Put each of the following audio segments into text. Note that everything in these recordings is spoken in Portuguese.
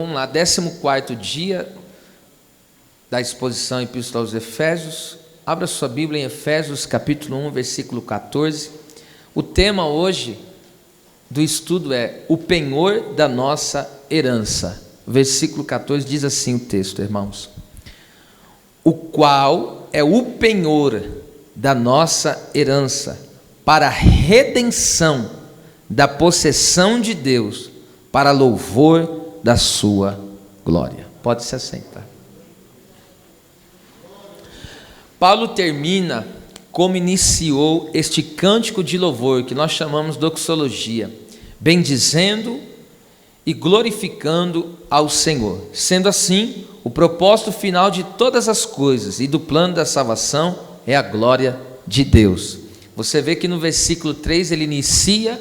Vamos lá, 14º dia da exposição Epístola aos Efésios. Abra sua Bíblia em Efésios capítulo 1, versículo 14. O tema hoje do estudo é o penhor da nossa herança. Versículo 14 diz assim o texto, irmãos: o qual é o penhor da nossa herança, para a redenção da possessão de Deus, para louvor da sua glória. Pode se assentar. Paulo termina como iniciou este cântico de louvor, que nós chamamos de doxologia, bendizendo e glorificando ao Senhor. Sendo assim, o propósito final de todas as coisas e do plano da salvação é a glória de Deus. Você vê que no versículo 3 ele inicia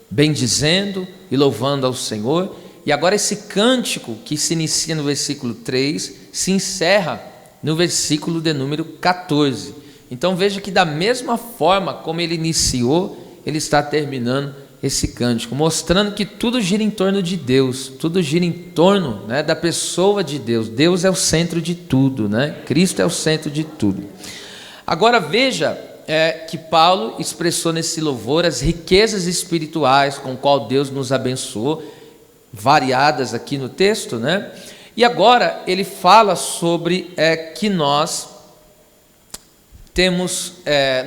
bendizendo e louvando ao Senhor, e agora esse cântico que se inicia no versículo 3 se encerra no versículo de número 14. Então veja que da mesma forma como ele iniciou, ele está terminando esse cântico, mostrando que tudo gira em torno de Deus, tudo gira em torno, da pessoa de Deus. Deus é o centro de tudo, Cristo é o centro de tudo. Agora veja que Paulo expressou nesse louvor as riquezas espirituais com o qual Deus nos abençoou, variadas aqui no texto, E agora ele fala sobre que nós temos,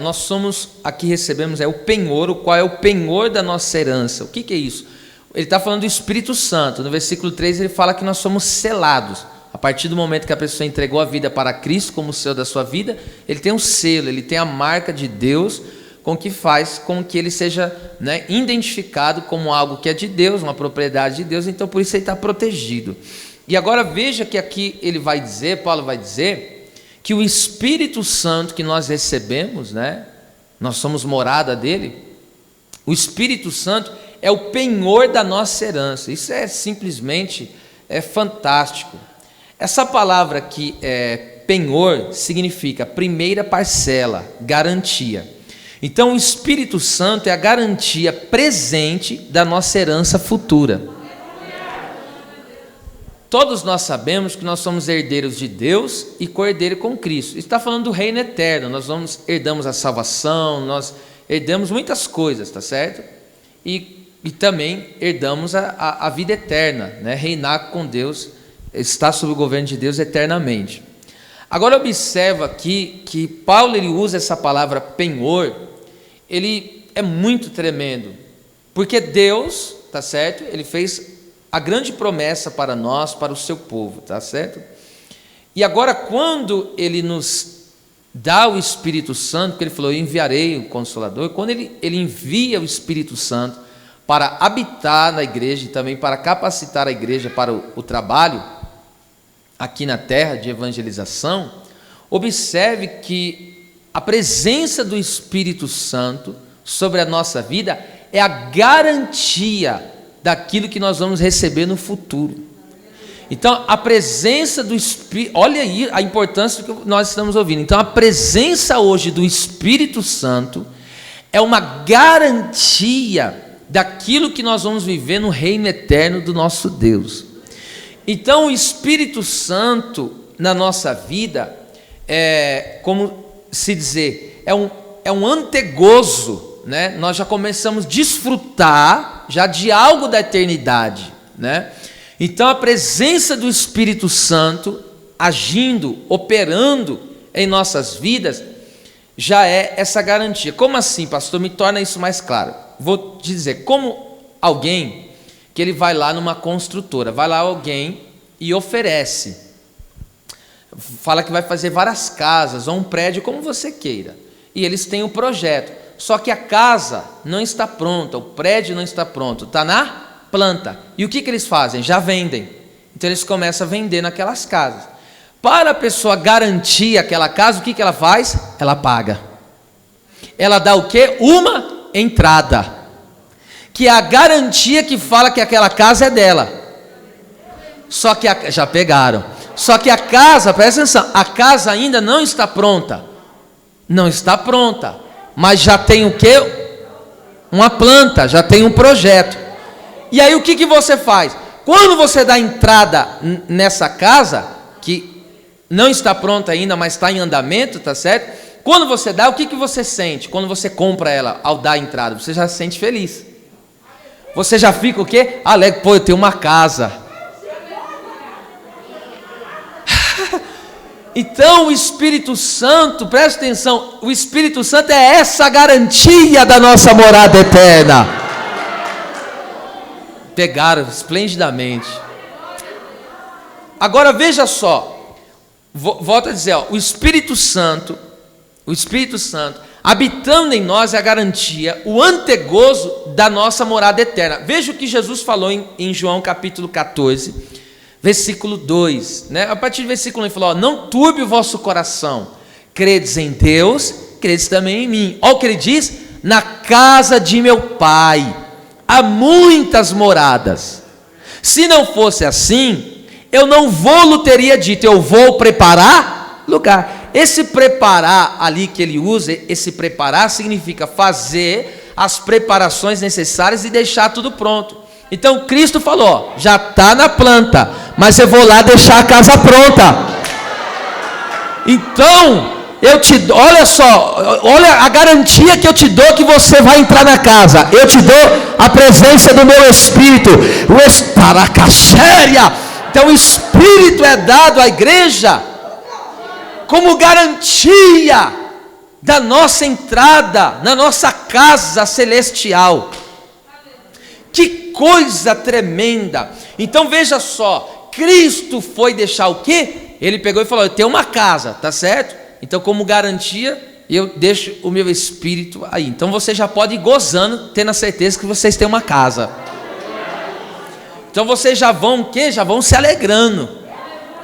nós somos, aqui recebemos o penhor, o qual é o penhor da nossa herança. O que é isso? Ele está falando do Espírito Santo. No versículo 3 ele fala que nós somos selados. A partir do momento que a pessoa entregou a vida para Cristo como o Senhor da sua vida, ele tem um selo, ele tem a marca de Deus, com que faz com que ele seja identificado como algo que é de Deus, uma propriedade de Deus. Então por isso ele está protegido. E agora veja que aqui ele vai dizer, Paulo vai dizer, que o Espírito Santo que nós recebemos, nós somos morada dele, o Espírito Santo é o penhor da nossa herança. Isso é simplesmente fantástico. Essa palavra aqui, penhor, significa primeira parcela, garantia. Então o Espírito Santo é a garantia presente da nossa herança futura. Todos nós sabemos que nós somos herdeiros de Deus e co-herdeiro com Cristo. Isso está falando do reino eterno. Nós herdamos a salvação, nós herdamos muitas coisas, tá certo? E também herdamos a vida eterna, reinar com Deus, estar sob o governo de Deus eternamente. Agora observa aqui que Paulo ele usa essa palavra penhor, ele é muito tremendo, porque Deus, tá certo? Ele fez a grande promessa para nós, para o seu povo, tá certo? E agora quando ele nos dá o Espírito Santo, que ele falou, eu enviarei o Consolador, quando ele envia o Espírito Santo para habitar na igreja e também para capacitar a igreja para o trabalho aqui na terra de evangelização, observe que a presença do Espírito Santo sobre a nossa vida é a garantia daquilo que nós vamos receber no futuro. Então, a presença do Espírito, olha aí a importância do que nós estamos ouvindo. Então, a presença hoje do Espírito Santo é uma garantia daquilo que nós vamos viver no reino eterno do nosso Deus. Então, o Espírito Santo na nossa vida como se dizer, é um antegozo, Nós já começamos a desfrutar já de algo da eternidade, Então a presença do Espírito Santo agindo, operando em nossas vidas, já é essa garantia. Como assim, pastor? Me torna isso mais claro. Vou te dizer, como alguém que ele vai lá numa construtora, vai lá alguém e oferece, fala que vai fazer várias casas ou um prédio, como você queira, e eles têm um projeto, só que a casa não está pronta, o prédio não está pronto, está na planta. E o que eles fazem? Já vendem. Então eles começam a vender naquelas casas. Para a pessoa garantir aquela casa, o que ela faz? Ela paga. Ela dá o quê? Uma entrada, que é a garantia que fala que aquela casa é dela. Só que já pegaram. Só que a casa, presta atenção, a casa ainda não está pronta. Não está pronta, mas já tem o quê? Uma planta, já tem um projeto. E aí o que você faz? Quando você dá entrada nessa casa, que não está pronta ainda, mas está em andamento, tá certo? Quando você dá, o que você sente? Quando você compra ela, ao dar a entrada, você já se sente feliz. Você já fica o quê? Alegre, pô, eu tenho uma casa. Então o Espírito Santo, presta atenção, o Espírito Santo é essa garantia da nossa morada eterna. Pegaram esplendidamente. Agora veja só, volto a dizer, ó, o Espírito Santo, habitando em nós é a garantia, o antegozo da nossa morada eterna. Veja o que Jesus falou em João capítulo 14, versículo 2, né? A partir do versículo 1 ele falou, ó, não turbe o vosso coração, credes em Deus, credes também em mim. Olha o que ele diz, na casa de meu Pai há muitas moradas, se não fosse assim, eu não vou-lo teria dito, eu vou preparar lugar. Esse preparar ali que ele usa, esse preparar significa fazer as preparações necessárias e deixar tudo pronto. Então Cristo falou, ó, já está na planta, mas eu vou lá deixar a casa pronta. Então, olha só, olha a garantia que eu te dou que você vai entrar na casa. Eu te dou a presença do meu Espírito, o Esparacachéria. Então o Espírito é dado à igreja como garantia da nossa entrada na nossa casa celestial. Que coisa tremenda! Então veja só, Cristo foi deixar o quê? Ele pegou e falou, eu tenho uma casa, tá certo? Então como garantia, eu deixo o meu Espírito aí. Então você já pode ir gozando, tendo a certeza que vocês têm uma casa. Então vocês já vão o quê? Já vão se alegrando.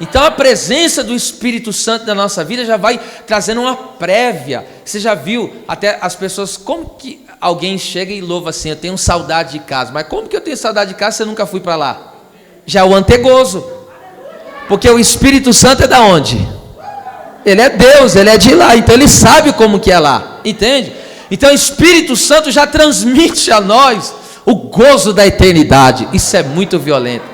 Então a presença do Espírito Santo na nossa vida já vai trazendo uma prévia. Você já viu até as pessoas, como que alguém chega e louva assim, eu tenho saudade de casa. Mas como que eu tenho saudade de casa se eu nunca fui para lá? Já é o antegozo. Porque o Espírito Santo é da onde? Ele é Deus, ele é de lá, então ele sabe como que é lá. Entende? Então o Espírito Santo já transmite a nós o gozo da eternidade. Isso é muito violento.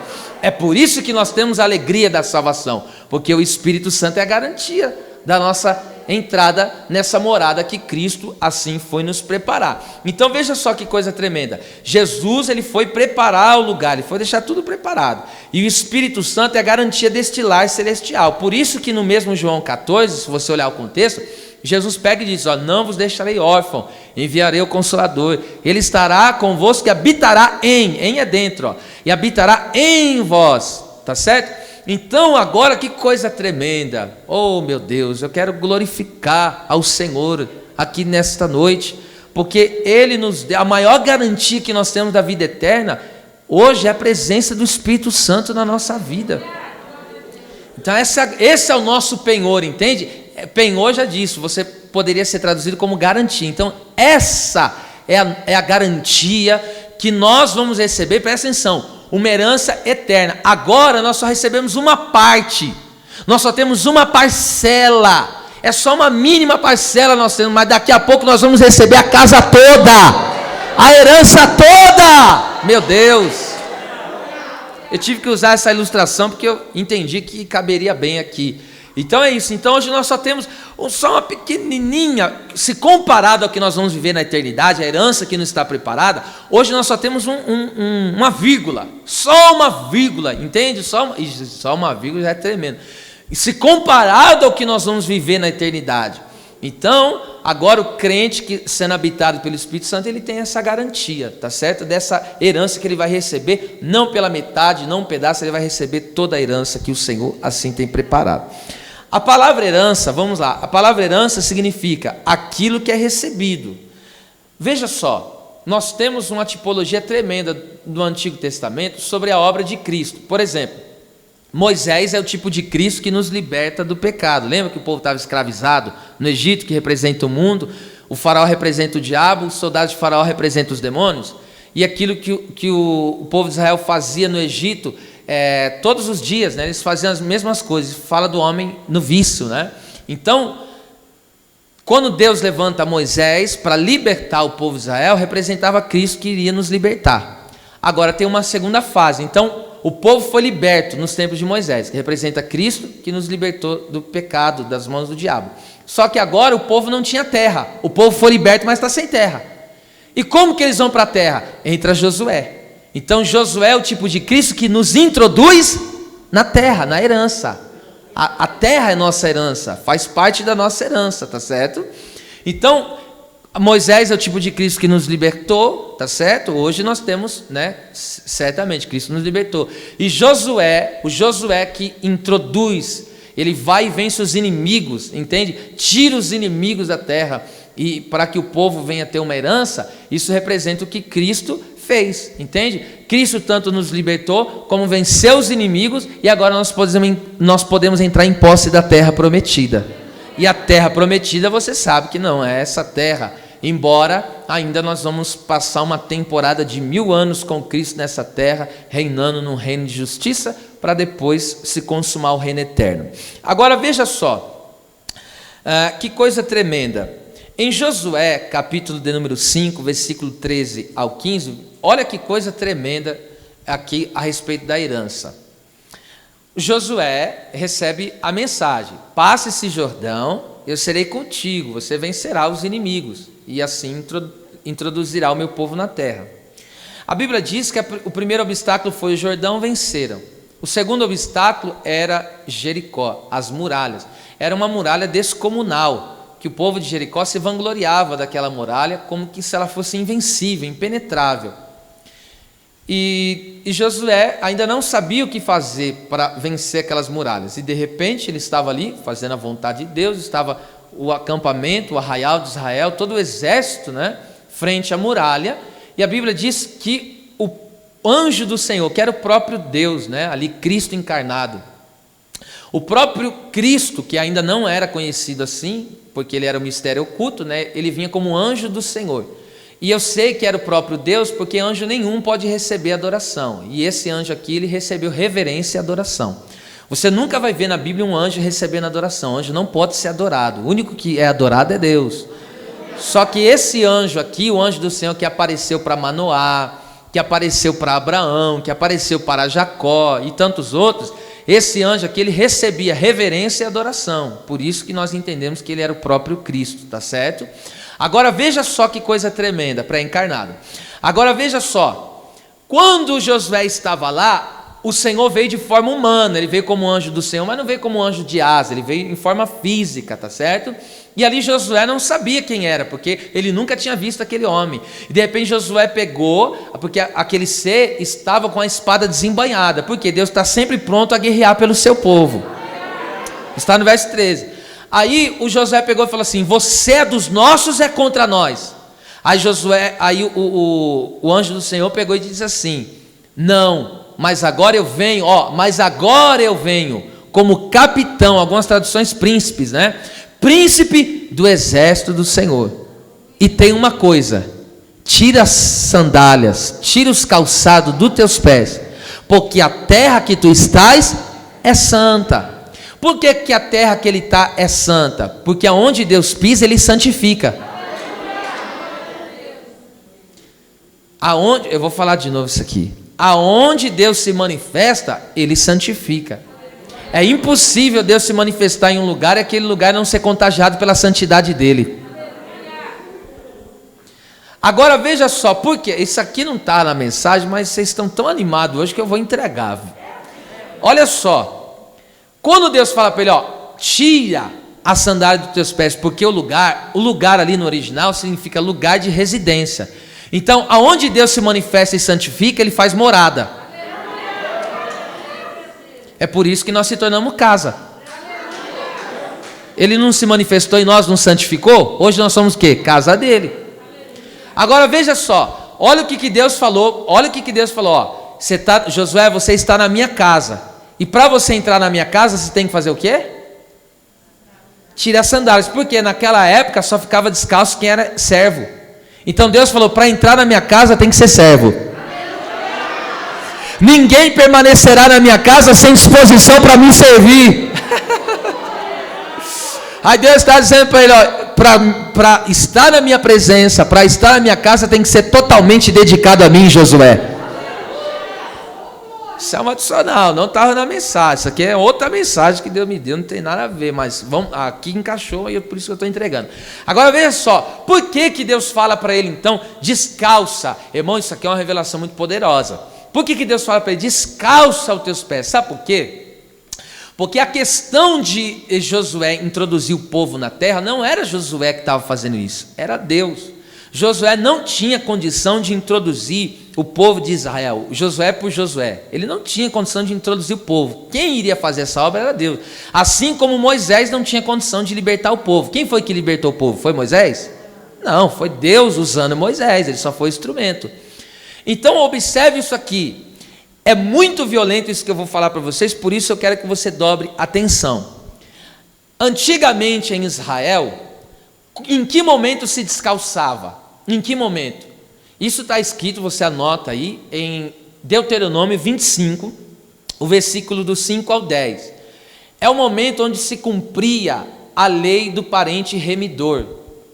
É por isso que nós temos a alegria da salvação, porque o Espírito Santo é a garantia da nossa entrada nessa morada que Cristo assim foi nos preparar. Então veja só que coisa tremenda. Jesus, ele foi preparar o lugar, ele foi deixar tudo preparado. E o Espírito Santo é a garantia deste lar celestial. Por isso que no mesmo João 14, se você olhar o contexto, Jesus pega e diz, ó, não vos deixarei órfão, enviarei o Consolador, ele estará convosco e habitará em é dentro, ó, e habitará em vós, tá certo? Então agora que coisa tremenda, oh meu Deus, eu quero glorificar ao Senhor aqui nesta noite, porque Ele nos deu, a maior garantia que nós temos da vida eterna, hoje é a presença do Espírito Santo na nossa vida. Então esse é o nosso penhor, entende? Penhor já disse, você poderia ser traduzido como garantia. Então essa é a garantia que nós vamos receber, presta atenção, uma herança eterna. Agora nós só recebemos uma parte, nós só temos uma parcela, é só uma mínima parcela nós temos, mas daqui a pouco nós vamos receber a casa toda, a herança toda. Meu Deus, eu tive que usar essa ilustração porque eu entendi que caberia bem aqui. Então é isso, então hoje nós só temos só uma pequenininha, se comparado ao que nós vamos viver na eternidade, a herança que nos está preparada, hoje nós só temos uma vírgula, só uma vírgula, entende? Só uma vírgula já é tremendo, se comparado ao que nós vamos viver na eternidade. Então, agora o crente que sendo habitado pelo Espírito Santo, ele tem essa garantia, tá certo? Dessa herança que ele vai receber, não pela metade, não um pedaço, ele vai receber toda a herança que o Senhor assim tem preparado. A palavra herança, vamos lá, a palavra herança significa aquilo que é recebido. Veja só, nós temos uma tipologia tremenda do Antigo Testamento sobre a obra de Cristo. Por exemplo, Moisés é o tipo de Cristo que nos liberta do pecado. Lembra que o povo estava escravizado no Egito, que representa o mundo? O faraó representa o diabo, os soldados de faraó representam os demônios. E aquilo que o povo de Israel fazia no Egito, todos os dias, né, eles faziam as mesmas coisas. Fala do homem no vício, né? Então, quando Deus levanta Moisés para libertar o povo de Israel, representava Cristo que iria nos libertar. Agora tem uma segunda fase. Então, o povo foi liberto nos tempos de Moisés, que representa Cristo, que nos libertou do pecado, das mãos do diabo. Só que agora o povo não tinha terra. O povo foi liberto, mas está sem terra. E como que eles vão para a terra? Entra Josué. Então Josué é o tipo de Cristo que nos introduz na terra, na herança. A terra é nossa herança, faz parte da nossa herança, tá certo? Então, Moisés é o tipo de Cristo que nos libertou, tá certo? Hoje nós temos, né, certamente, Cristo nos libertou. E Josué, o Josué que introduz, ele vai e vence os inimigos, entende? Tira os inimigos da terra, e para que o povo venha ter uma herança, isso representa o que Cristo fez, entende? Cristo tanto nos libertou, como venceu os inimigos, e agora nós podemos entrar em posse da terra prometida. E a terra prometida, você sabe que não é essa terra, embora ainda nós vamos passar uma temporada de 1000 anos com Cristo nessa terra, reinando num reino de justiça, para depois se consumar o reino eterno. Agora veja só, que coisa tremenda. Em Josué, capítulo de número 5, versículo 13 ao 15, olha que coisa tremenda aqui a respeito da herança. Josué recebe a mensagem: passe esse Jordão, eu serei contigo, você vencerá os inimigos, e assim introduzirá o meu povo na terra. A Bíblia diz que o primeiro obstáculo foi o Jordão, venceram. O segundo obstáculo era Jericó, as muralhas. Era uma muralha descomunal, que o povo de Jericó se vangloriava daquela muralha como que se ela fosse invencível, impenetrável. E Josué ainda não sabia o que fazer para vencer aquelas muralhas. E de repente ele estava ali fazendo a vontade de Deus, estava o acampamento, o arraial de Israel, todo o exército, né, frente à muralha. E a Bíblia diz que o anjo do Senhor, que era o próprio Deus, né, ali Cristo encarnado, o próprio Cristo, que ainda não era conhecido assim, porque ele era um mistério oculto, né, ele vinha como anjo do Senhor. E eu sei que era o próprio Deus, porque anjo nenhum pode receber adoração. E esse anjo aqui, ele recebeu reverência e adoração. Você nunca vai ver na Bíblia um anjo recebendo adoração. O anjo não pode ser adorado. O único que é adorado é Deus. Só que esse anjo aqui, o anjo do Senhor que apareceu para Manoá, que apareceu para Abraão, que apareceu para Jacó e tantos outros, esse anjo aqui, ele recebia reverência e adoração. Por isso que nós entendemos que ele era o próprio Cristo, tá certo? Agora veja só que coisa tremenda, pré-encarnado. Agora veja só, quando Josué estava lá, o Senhor veio de forma humana, ele veio como anjo do Senhor, mas não veio como anjo de asa, ele veio em forma física, tá certo? E ali Josué não sabia quem era, porque ele nunca tinha visto aquele homem. E de repente Josué pegou, porque aquele ser estava com a espada desembainhada, porque Deus está sempre pronto a guerrear pelo seu povo. Está no verso 13. Aí o Josué pegou e falou assim: você é dos nossos, é contra nós. Aí o anjo do Senhor pegou e disse assim: não, mas agora eu venho, como capitão, algumas traduções príncipes, né? Príncipe do exército do Senhor. E tem uma coisa: tira as sandálias, tira os calçados dos teus pés, porque a terra que tu estás é santa. Por que a terra que ele está é santa? Porque aonde Deus pisa, ele santifica. Eu vou falar de novo isso aqui. Aonde Deus se manifesta, ele santifica. É impossível Deus se manifestar em um lugar e aquele lugar não ser contagiado pela santidade dele. Agora veja só, porque isso aqui não está na mensagem, mas vocês estão tão animados hoje que eu vou entregar. Olha só. Quando Deus fala para ele, tira a sandália dos teus pés, porque o lugar ali no original significa lugar de residência. Então, aonde Deus se manifesta e santifica, ele faz morada. É por isso que nós se tornamos casa. Ele não se manifestou e nós não santificou? Hoje nós somos o quê? Casa dele. Agora veja só, olha o que Deus falou, Josué, você está na minha casa. E para você entrar na minha casa, você tem que fazer o quê? Tirar as sandálias, porque naquela época só ficava descalço quem era servo. Então Deus falou: para entrar na minha casa tem que ser servo. Ninguém permanecerá na minha casa sem disposição para me servir. Aí Deus está dizendo para ele: para estar na minha presença, para estar na minha casa, tem que ser totalmente dedicado a mim, Josué. Isso é uma adicional, não estava na mensagem. Isso aqui é outra mensagem que Deus me deu, não tem nada a ver, mas aqui encaixou e é por isso que eu estou entregando. Agora veja só, por que Deus fala para ele então, descalça? Irmão, isso aqui é uma revelação muito poderosa. Por que Deus fala para ele, descalça os teus pés? Sabe por quê? Porque a questão de Josué introduzir o povo na terra, não era Josué que estava fazendo isso, era Deus. Josué não tinha condição de introduzir o povo de Israel, Josué por Josué, ele não tinha condição de introduzir o povo. Quem iria fazer essa obra era Deus. Assim como Moisés não tinha condição de libertar o povo. Quem foi que libertou o povo? Foi Moisés? Não, foi Deus usando Moisés, ele só foi instrumento. Então observe isso aqui, é muito violento isso que eu vou falar para vocês, por isso eu quero que você dobre atenção. Antigamente em Israel, em que momento se descalçava? Em que momento? Isso está escrito, você anota aí, em Deuteronômio 25, o versículo do 5 ao 10. É o momento onde se cumpria a lei do parente remidor.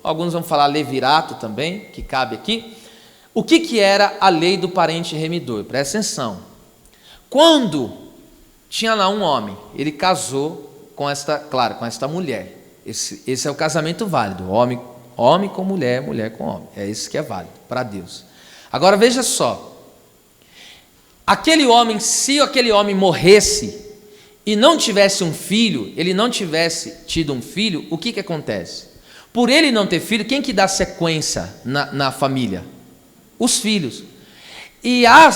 Alguns vão falar levirato também, que cabe aqui. O que era a lei do parente remidor? Presta atenção. Quando tinha lá um homem, ele casou com esta mulher. Esse é o casamento válido, homem com mulher, mulher com homem. É esse que é válido para Deus. Agora veja só, se aquele homem morresse e não tivesse um filho, ele não tivesse tido um filho, o que acontece? Por ele não ter filho, quem que dá sequência na família? Os filhos.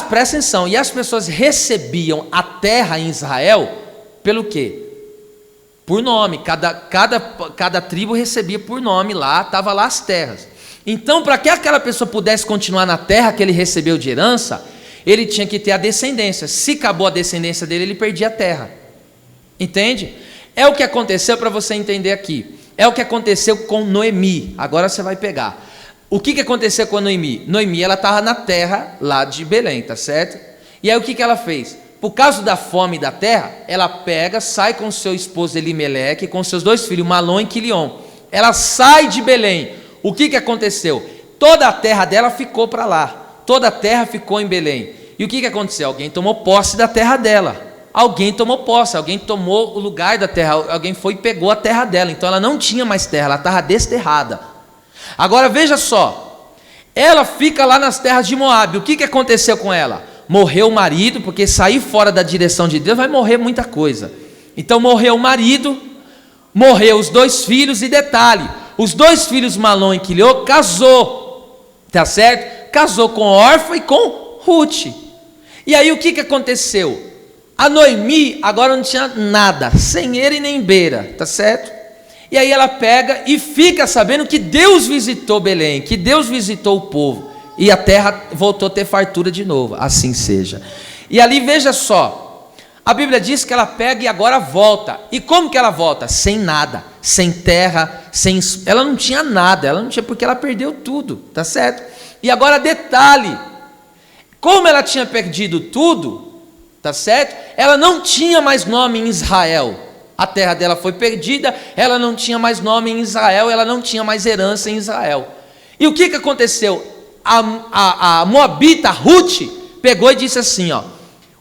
Presta atenção, e as pessoas recebiam a terra em Israel pelo quê? Por nome, cada tribo recebia por nome lá, estava lá as terras. Então, para que aquela pessoa pudesse continuar na terra que ele recebeu de herança, ele tinha que ter a descendência. Se acabou a descendência dele, ele perdia a terra. Entende? É o que aconteceu, para você entender aqui. É o que aconteceu com Noemi. Agora você vai pegar. O que aconteceu com a Noemi? Noemi, ela estava na terra lá de Belém, tá certo? E aí o que ela fez? Por causa da fome da terra, ela pega, sai com seu esposo Elimeleque, com seus 2 filhos, Malom e Quilion. Ela sai de Belém. O que aconteceu? Toda a terra dela ficou para lá. Toda a terra ficou em Belém. E o que aconteceu? Alguém tomou posse da terra dela. Alguém tomou posse, alguém tomou o lugar da terra, alguém foi e pegou a terra dela. Então ela não tinha mais terra, ela estava desterrada. Agora veja só, ela fica lá nas terras de Moabe. O que aconteceu com ela? Morreu o marido, porque sair fora da direção de Deus vai morrer muita coisa. Então morreu o marido, morreu os 2 filhos, e detalhe, os 2 filhos Malom e Quilion casou, tá certo? Casou com Orfa e com Ruth. E aí o que aconteceu? A Noemi agora não tinha nada, sem eira e nem beira, tá certo? E aí ela pega e fica sabendo que Deus visitou Belém, que Deus visitou o povo. E a terra voltou a ter fartura de novo, assim seja. E ali veja só, a Bíblia diz que ela pega e agora volta. E como que ela volta? Sem nada, sem terra, ela não tinha nada, ela não tinha, porque ela perdeu tudo, tá certo? E agora detalhe, como ela tinha perdido tudo, tá certo? Ela não tinha mais nome em Israel. A terra dela foi perdida, ela não tinha mais nome em Israel, ela não tinha mais herança em Israel. E o que aconteceu? A moabita Ruth pegou e disse assim, ó: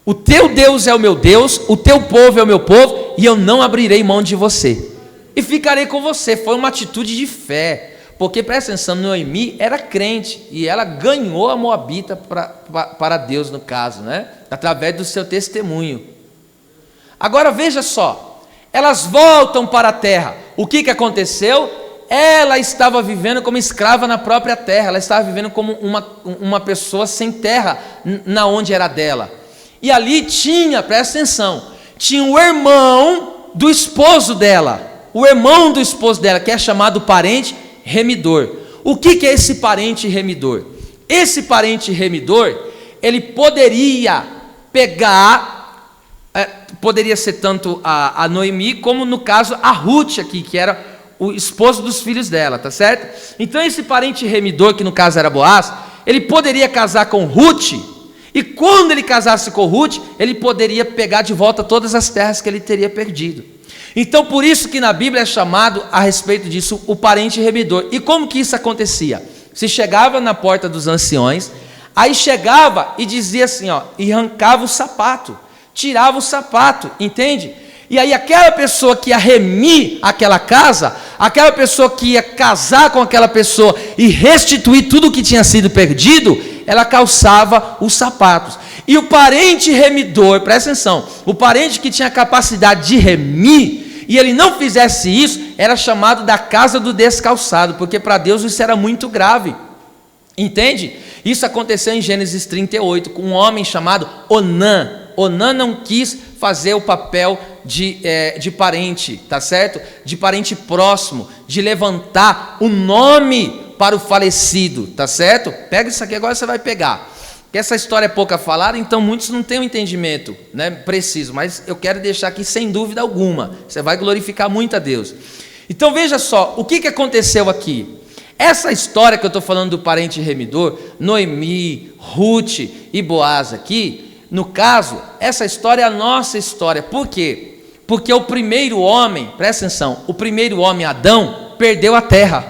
o teu Deus é o meu Deus, o teu povo é o meu povo, e eu não abrirei mão de você, e ficarei com você. Foi uma atitude de fé, porque presta atenção, Noemi era crente, e ela ganhou a moabita para Deus, no caso, né? Através do seu testemunho. Agora veja só, elas voltam para a terra. O que aconteceu? Ela estava vivendo como escrava na própria terra, ela estava vivendo como uma pessoa sem terra, na onde era dela. E ali tinha, presta atenção, tinha o irmão do esposo dela, que é chamado parente remidor. O que é esse parente remidor? Esse parente remidor, ele poderia pegar, poderia ser tanto a Noemi, como no caso a Ruth aqui, que era o esposo dos filhos dela, tá certo? Então esse parente remidor, que no caso era Boaz, ele poderia casar com Ruth, e quando ele casasse com Ruth, ele poderia pegar de volta todas as terras que ele teria perdido. Então por isso que na Bíblia é chamado a respeito disso o parente remidor. E como que isso acontecia? Se chegava na porta dos anciões, Aí chegava e dizia assim, ó, e arrancava o sapato, tirava o sapato, entende? E aí aquela pessoa que ia remir aquela casa, aquela pessoa que ia casar com aquela pessoa e restituir tudo o que tinha sido perdido, ela calçava os sapatos. E o parente remidor, presta atenção, o parente que tinha capacidade de remir, e ele não fizesse isso, era chamado da casa do descalçado, porque para Deus isso era muito grave, entende? Isso aconteceu em Gênesis 38, com um homem chamado Onã. Onã não quis fazer o papel de parente, tá certo? De parente próximo, de levantar o nome para o falecido, tá certo? Pega isso aqui agora, você vai pegar. Porque essa história é pouca falada, então muitos não têm um entendimento, né, preciso, mas eu quero deixar aqui sem dúvida alguma. Você vai glorificar muito a Deus. Então veja só, o que aconteceu aqui? Essa história que eu estou falando do parente remidor, Noemi, Ruth e Boaz aqui, no caso, essa história é a nossa história. Por quê? Porque o primeiro homem, presta atenção, o primeiro homem, Adão, perdeu a terra.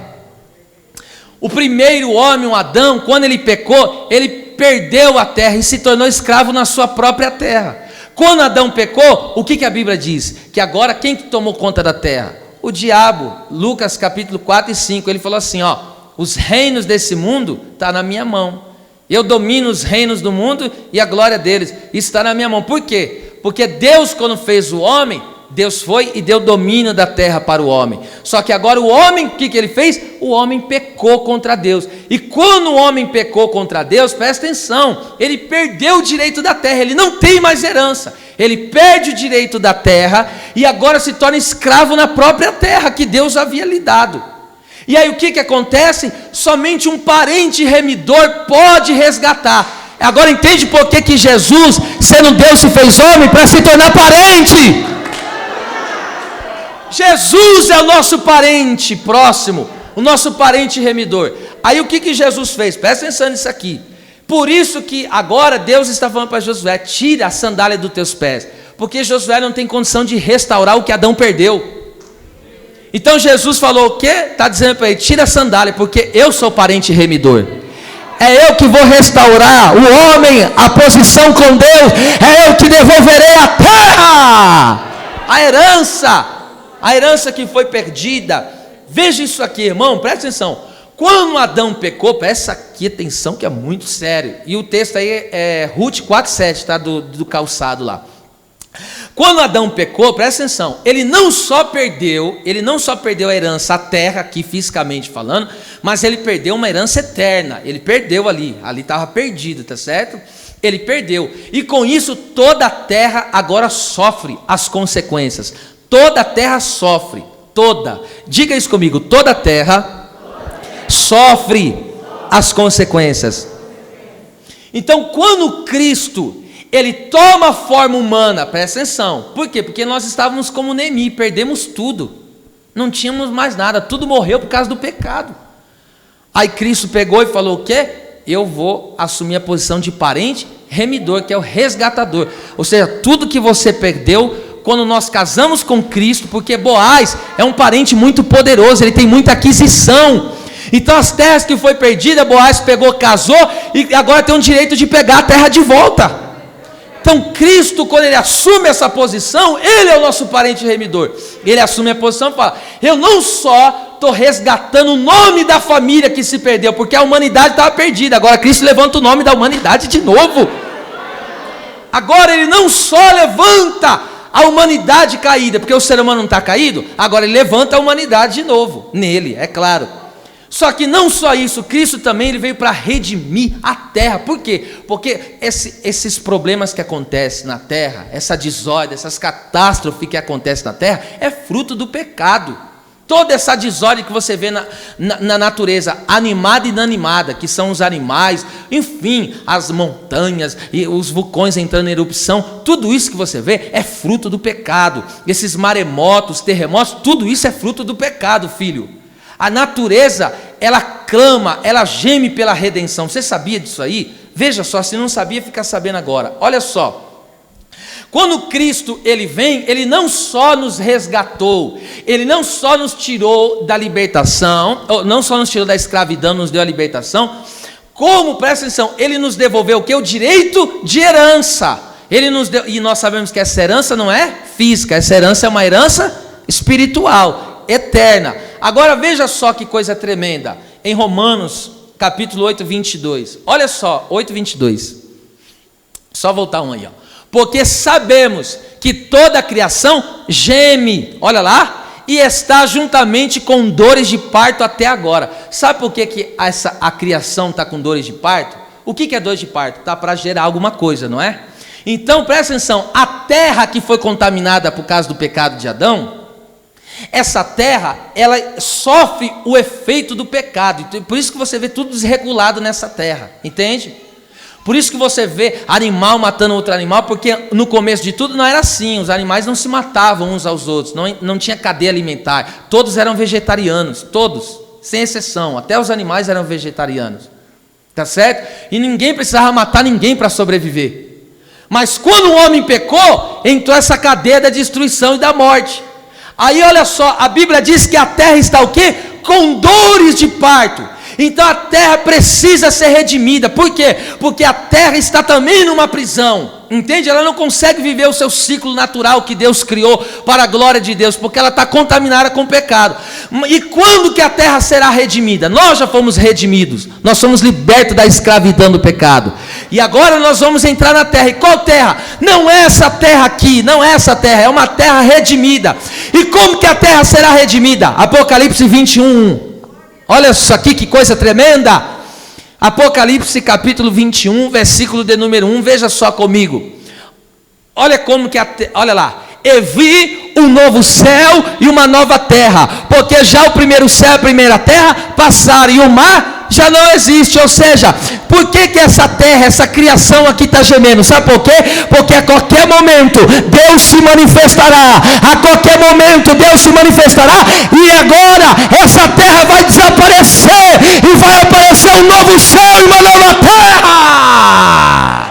O primeiro homem, o Adão, quando ele pecou, ele perdeu a terra e se tornou escravo na sua própria terra. Quando Adão pecou, o que a Bíblia diz? Que agora quem que tomou conta da terra? O diabo. Lucas capítulo 4 e 5, ele falou assim, ó, os reinos desse mundo estão na minha mão. Eu domino os reinos do mundo e a glória deles está na minha mão. Por quê? Porque Deus, quando fez o homem, Deus foi e deu domínio da terra para o homem. Só que agora o homem, o que ele fez? O homem pecou contra Deus. E quando o homem pecou contra Deus, presta atenção, ele perdeu o direito da terra, ele não tem mais herança. Ele perde o direito da terra e agora se torna escravo na própria terra que Deus havia lhe dado. E aí o que acontece? Somente um parente remidor pode resgatar. Agora entende por que Jesus, sendo Deus, se fez homem para se tornar parente. Jesus é o nosso parente próximo, o nosso parente remidor. Aí o que Jesus fez? Presta atenção nisso aqui. Por isso que agora Deus está falando para Josué, tira a sandália dos teus pés, porque Josué não tem condição de restaurar o que Adão perdeu. Então Jesus falou o quê? Está dizendo para ele, tira a sandália, porque eu sou parente remidor. É eu que vou restaurar o homem, a posição com Deus. É eu que devolverei a terra, a herança que foi perdida. Veja isso aqui, irmão, presta atenção. Quando Adão pecou, presta aqui atenção que é muito sério. E o texto aí é Ruth 4,7, tá? Do calçado lá. Quando Adão pecou, presta atenção, ele não só perdeu a herança, a terra aqui fisicamente falando, mas ele perdeu uma herança eterna. Ele perdeu ali estava perdido, tá certo? Ele perdeu, e com isso toda a terra agora sofre as consequências. Toda a terra sofre, toda, diga isso comigo, toda a terra sofre as consequências. Então quando Cristo ele toma a forma humana, presta atenção, por quê? Porque nós estávamos como Noemi, perdemos tudo, não tínhamos mais nada, tudo morreu por causa do pecado. Aí Cristo pegou e falou o quê? Eu vou assumir a posição de parente remidor, que é o resgatador, ou seja, tudo que você perdeu, quando nós casamos com Cristo, porque Boaz é um parente muito poderoso, ele tem muita aquisição, então as terras que foi perdida, Boaz pegou, casou, e agora tem o direito de pegar a terra de volta. Então Cristo, quando ele assume essa posição, ele é o nosso parente remidor. Ele assume a posição e fala, eu não só estou resgatando o nome da família que se perdeu, porque a humanidade estava perdida, agora Cristo levanta o nome da humanidade de novo. Agora ele não só levanta a humanidade caída, porque o ser humano não está caído, agora ele levanta a humanidade de novo, nele, é claro. Só que não só isso, Cristo também ele veio para redimir a terra. Por quê? Porque esses problemas que acontecem na terra, essa desordem, essas catástrofes que acontecem na terra, é fruto do pecado. Toda essa desordem que você vê na natureza, animada e inanimada, que são os animais, enfim, as montanhas e os vulcões entrando em erupção, tudo isso que você vê é fruto do pecado. Esses maremotos, terremotos, tudo isso é fruto do pecado, filho. A natureza, ela clama, ela geme pela redenção. Você sabia disso aí? Veja só, se não sabia, fica sabendo agora. Olha só, quando Cristo ele vem, ele não só nos resgatou, ele não só nos tirou da libertação, não só nos tirou da escravidão, nos deu a libertação, Como, presta atenção, ele nos devolveu o que? O direito de herança. Ele nos deu, e nós sabemos que essa herança não é física, essa herança é uma herança espiritual, eterna. Agora veja só que coisa tremenda. Em Romanos, capítulo 8, 22. Olha só, 8, 22. Só voltar um aí, ó. Porque sabemos que toda a criação geme, olha lá, e está juntamente com dores de parto até agora. Sabe por que a criação está com dores de parto? O que é dor de parto? Está para gerar alguma coisa, não é? Então, presta atenção, a terra que foi contaminada por causa do pecado de Adão, essa terra, ela sofre o efeito do pecado. Por isso que você vê tudo desregulado nessa terra, entende? Por isso que você vê animal matando outro animal, porque no começo de tudo não era assim, os animais não se matavam uns aos outros, não tinha cadeia alimentar, todos eram vegetarianos, todos, sem exceção, até os animais eram vegetarianos, tá certo? E ninguém precisava matar ninguém para sobreviver. Mas quando o homem pecou, entrou essa cadeia da destruição e da morte. Aí olha só, a Bíblia diz que a terra está o quê? Com dores de parto. Então a terra precisa ser redimida. Por quê? Porque a terra está também numa prisão, entende? Ela não consegue viver o seu ciclo natural que Deus criou para a glória de Deus, porque ela está contaminada com o pecado. E quando que a terra será redimida? Nós já fomos redimidos, nós somos libertos da escravidão do pecado, e agora nós vamos entrar na terra. E qual terra? Não é essa terra aqui, não é essa terra, é uma terra redimida. E como que a terra será redimida? Apocalipse 21, olha isso aqui, que coisa tremenda. Apocalipse capítulo 21, versículo de número 1, veja só comigo. Olha como que olha lá. E vi um novo céu e uma nova terra, porque já o primeiro céu e a primeira terra passaram, e o mar já não existe. Ou seja, por que essa terra, essa criação aqui está gemendo? Sabe por quê? Porque a qualquer momento Deus se manifestará, a qualquer momento Deus se manifestará, e agora essa terra vai desaparecer, e vai aparecer um novo céu e uma nova terra.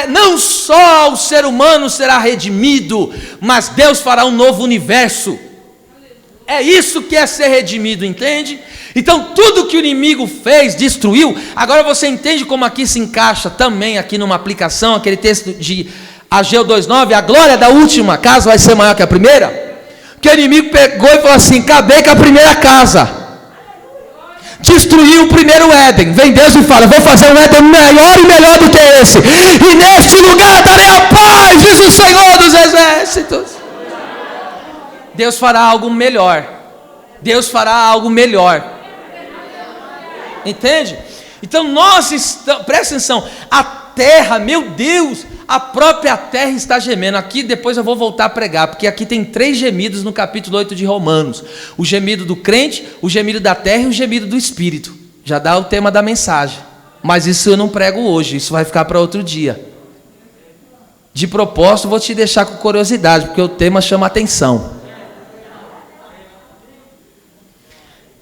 Não só o ser humano será redimido, mas Deus fará um novo universo. É isso que é ser redimido, entende? Então tudo que o inimigo fez, destruiu. Agora você entende como aqui se encaixa também aqui numa aplicação, aquele texto de Ageu 2:9, a glória da última casa vai ser maior que a primeira? Que o inimigo pegou e falou assim: acabei com a primeira casa, destruiu o primeiro Éden. Vem Deus e fala: vou fazer um Éden maior e melhor do que esse, e neste lugar darei a paz, diz o Senhor dos Exércitos. Deus fará algo melhor. Deus fará algo melhor. Entende? Então nós estamos, presta atenção, a terra, meu Deus, a própria terra está gemendo. Aqui depois eu vou voltar a pregar, porque aqui tem 3 gemidos no capítulo 8 de Romanos: o gemido do crente, o gemido da terra e o gemido do espírito. Já dá o tema da mensagem, mas isso eu não prego hoje, isso vai ficar para outro dia. De propósito vou te deixar com curiosidade, porque o tema chama atenção.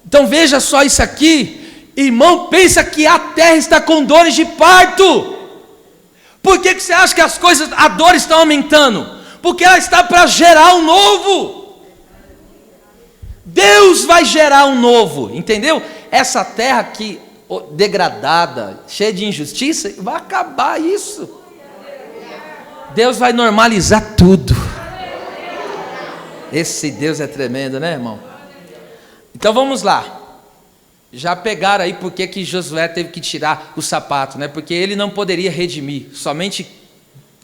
Então veja só isso aqui, irmão, pensa que a terra está com dores de parto. Por que você acha que a dor está aumentando? Porque ela está para gerar um novo. Deus vai gerar um novo, entendeu? Essa terra aqui, degradada, cheia de injustiça, vai acabar isso. Deus vai normalizar tudo. Esse Deus é tremendo, né, irmão? Então vamos lá. Já pegaram aí porque que Josué teve que tirar o sapato, né? Porque ele não poderia redimir, somente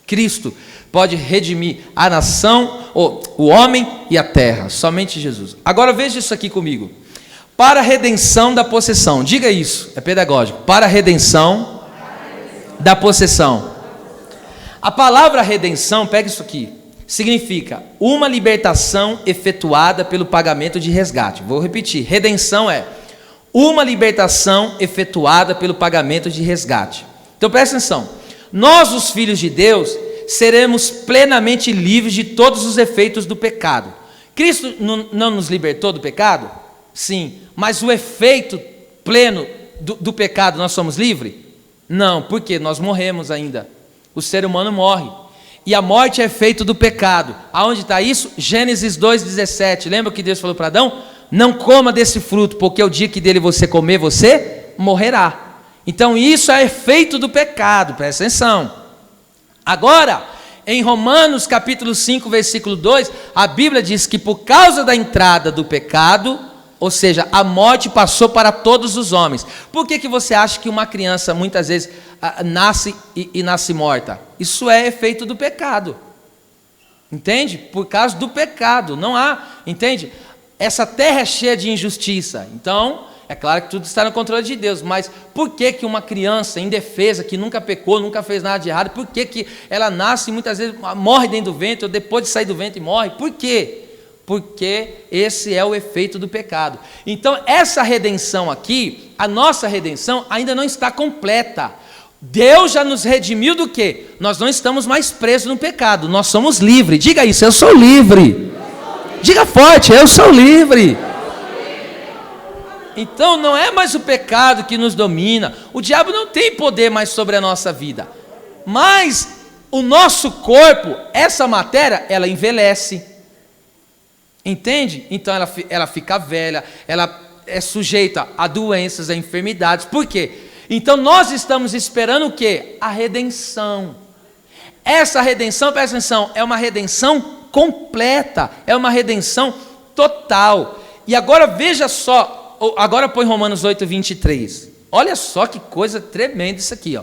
Cristo pode redimir a nação, o homem e a terra, somente Jesus. Agora veja isso aqui comigo: para a redenção da possessão, diga isso, é pedagógico, para a redenção da possessão. A palavra redenção, pega isso aqui, significa uma libertação efetuada pelo pagamento de resgate. Vou repetir: redenção é uma libertação efetuada pelo pagamento de resgate. Então presta atenção, nós os filhos de Deus seremos plenamente livres de todos os efeitos do pecado. Cristo não nos libertou do pecado? Sim, mas o efeito pleno do pecado nós somos livres? Não, porque nós morremos ainda, o ser humano morre. E a morte é efeito do pecado. Aonde está isso? Gênesis 2,17. Lembra que Deus falou para Adão? não coma desse fruto, porque o dia que dele você comer, você morrerá. Então isso é efeito do pecado, presta atenção. Agora, em Romanos capítulo 5, versículo 2, a Bíblia diz que por causa da entrada do pecado, ou seja, a morte passou para todos os homens. Por que você acha que uma criança muitas vezes nasce e nasce morta? Isso é efeito do pecado. Entende? Por causa do pecado. Não há, entende? Essa terra é cheia de injustiça. Então, é claro que tudo está no controle de Deus, mas por que uma criança indefesa, que nunca pecou, nunca fez nada de errado, por que ela nasce e muitas vezes morre dentro do ventre, ou depois de sair do ventre morre? Por quê? Porque esse é o efeito do pecado. Então, essa redenção aqui, a nossa redenção, ainda não está completa. Deus já nos redimiu do quê? Nós não estamos mais presos no pecado, nós somos livres. Diga isso, eu sou livre. Diga forte, eu sou livre. Então não é mais o pecado que nos domina, o diabo não tem poder mais sobre a nossa vida, mas o nosso corpo, essa matéria, ela envelhece, entende? Então ela fica velha, ela é sujeita a doenças, a enfermidades. Por quê? Então nós estamos esperando o quê? A redenção. Essa redenção, presta atenção, é uma redenção completa, é uma redenção total. E agora veja só, agora põe Romanos 8, 23. Olha só que coisa tremenda isso aqui, ó.